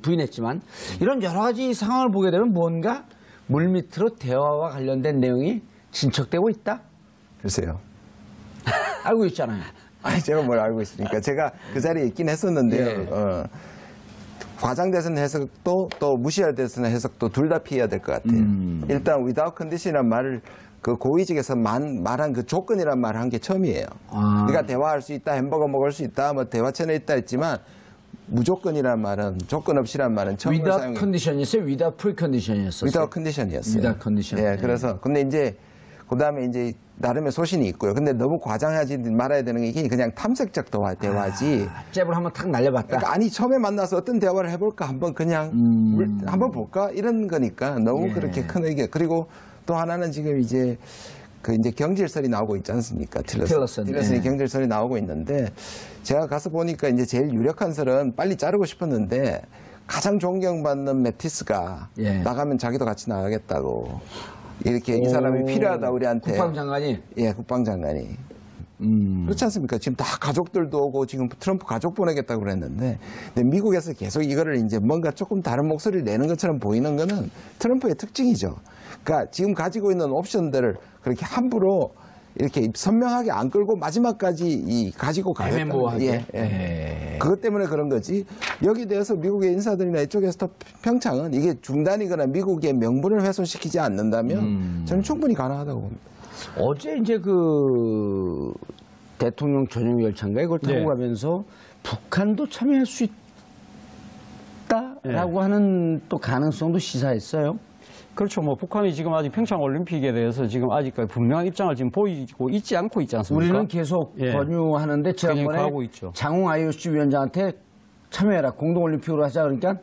부인했지만 이런 여러 가지 상황을 보게 되면 뭔가 물밑으로 대화와 관련된 내용이 진척되고 있다. 글쎄요. 알고 있잖아요. 아니, 제가 뭘 알고 있습니까? 제가 그 자리에 있긴 했었는데요. 예. 과장돼서는 해석도 또 무시할 때서는 해석도 둘 다 피해야 될 것 같아요. 일단 without condition이란 말을 그 고위직에서 말한 그 조건이란 말을 한 게 처음이에요. 그러니까 대화할 수 있다, 햄버거 먹을 수 있다, 뭐 대화 채널 있다 했지만 무조건이란 말은 조건 없이란 말은 처음으로 without 사용해요. condition이었어요? without precondition이었어요? without condition이었어요. without condition. 예, 그래서 근데 이제 그다음에 이제 나름의 소신이 있고요. 근데 너무 과장하지 말아야 되는 게 이게 그냥 탐색적 대화지. 잽을 한번 탁 날려봤다. 그러니까 아니 처음에 만나서 어떤 대화를 해볼까 한번 그냥 한번 볼까 이런 거니까 너무 예. 그렇게 큰 의견. 그리고 또 하나는 지금 이제 그 이제 경질설이 나오고 있지 않습니까? 틸러슨. 예. 경질설이 나오고 있는데 제가 가서 보니까 이제 제일 유력한 설은 빨리 자르고 싶었는데 가장 존경받는 매티스가 예. 나가면 자기도 같이 나가겠다고 이렇게 이 사람이 필요하다 우리한테. 국방장관이. 예, 국방장관이. 그렇지 않습니까? 지금 다 가족들도 오고 지금 트럼프 가족 보내겠다고 그랬는데 근데 미국에서 계속 이거를 이제 뭔가 조금 다른 목소리를 내는 것처럼 보이는 거는 트럼프의 특징이죠. 그러니까 지금 가지고 있는 옵션들을 그렇게 함부로 이렇게 선명하게 안 끌고 마지막까지 가지고 가겠다. 애매모호하게. 예. 그것 때문에 그런 거지. 여기 대해서 미국의 인사들이나 이쪽에서 평창은 이게 중단이거나 미국의 명분을 훼손시키지 않는다면 저는 충분히 가능하다고 봅니다. 어제 이제 대통령 전용 열차인가 이걸 타고 네. 가면서 북한도 참여할 수 있다라고 하는 또 가능성도 시사했어요. 그렇죠. 뭐 북한이 지금 아직 평창 올림픽에 대해서 지금 아직까지 분명한 입장을 지금 보이고 있지 않고 있지 않습니까? 우리는 계속 예. 권유하는데 지난번에 가고 있죠. 장웅 IOC 위원장한테 참여해라 공동올림픽으로 하자 그러니까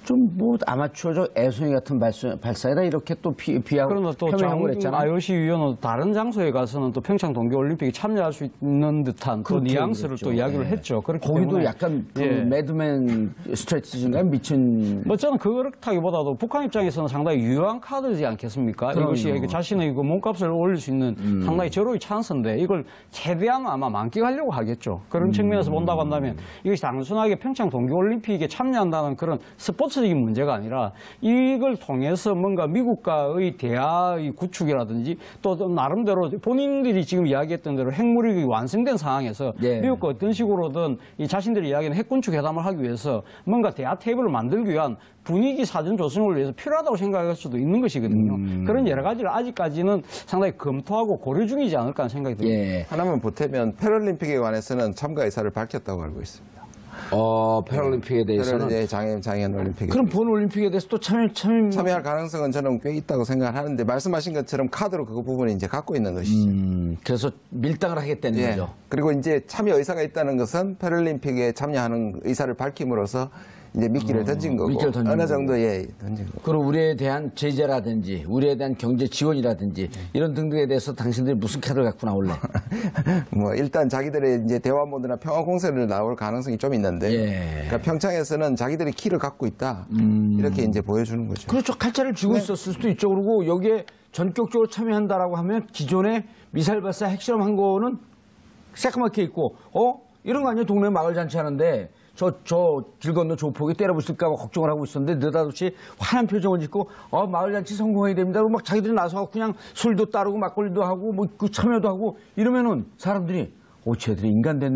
좀 뭐 아마추어적 애송이 같은 발사이다 이렇게 또 비하고 그러나 또 표명하고 장웅 그랬잖아요. IOC 위원은 다른 장소에 가서는 또 평창 동계올림픽에 참여할 수 있는 듯한 또 그렇게 뉘앙스를 또 얘기했죠. 이야기를 예. 했죠. 그렇기 거기도 때문에 약간 그 예. 매드맨 스트래티지인가 미친 뭐 저는 그렇다기보다도 북한 입장에서는 상당히 유효한 카드지 않겠습니까? 그럼요. 이것이 자신의 그 몸값을 올릴 수 있는 상당히 절호의 찬스인데 이걸 최대한 아마 만끽하려고 하겠죠. 그런 측면에서 본다고 한다면 이것이 단순하게 평창 동계올림픽에 참여한다는 그런 스포츠적인 문제가 아니라 이걸 통해서 뭔가 미국과의 대화의 구축이라든지 또 나름대로 본인들이 지금 이야기했던 대로 핵무력이 완성된 상황에서 예. 미국과 어떤 식으로든 이 자신들이 이야기하는 핵군축 회담을 하기 위해서 뭔가 대화 테이블을 만들기 위한 분위기 사전 조성을 위해서 필요하다고 생각할 수도 있는 것이거든요. 그런 여러 가지를 아직까지는 상당히 검토하고 고려 중이지 않을까 하는 생각이 듭니다. 예. 하나만 보태면 패럴림픽에 관해서는 참가 의사를 밝혔다고 알고 있습니다. 패럴림픽에 대해서는 장애인 올림픽에 그럼 본 올림픽에 대해서 또 참여할 가능성은 저는 꽤 있다고 생각하는데 말씀하신 것처럼 카드로 그 부분을 이제 갖고 있는 것이죠. 그래서 밀당을 하겠다는 예. 거죠. 그리고 이제 참여 의사가 있다는 것은 패럴림픽에 참여하는 의사를 밝힘으로써 이제 미끼를 던진 거고 미끼를 던진 어느 거고. 정도의 던진 거고. 그리고 우리에 대한 제재라든지 우리에 대한 경제 지원이라든지 이런 등등에 대해서 당신들이 무슨 카드를 갖고 나올래? 뭐 일단 자기들의 이제 대화 모드나 평화 공세를 나올 가능성이 좀 있는데, 예. 그러니까 평창에서는 자기들이 키를 갖고 있다 이렇게 이제 보여주는 거죠. 그렇죠. 칼자를 쥐고 있었을 수도 있죠. 그리고 여기에 전격적으로 참여한다라고 하면 기존에 미사일 발사 핵실험한 거는 새까맣게 있고, 이런 거 아니에요? 동네 마을 잔치하는데 저 길 건너 조폭이 때려부실까 봐 걱정을 하고 있었는데 느닷없이 환한 표정을 짓고 마을 잔치 성공해야 됩니다. 막 자기들이 나서 그냥 술도 따르고 막걸리도 하고 뭐 그 참여도 하고 이러면은 사람들이 쟤들이 인간 됐네.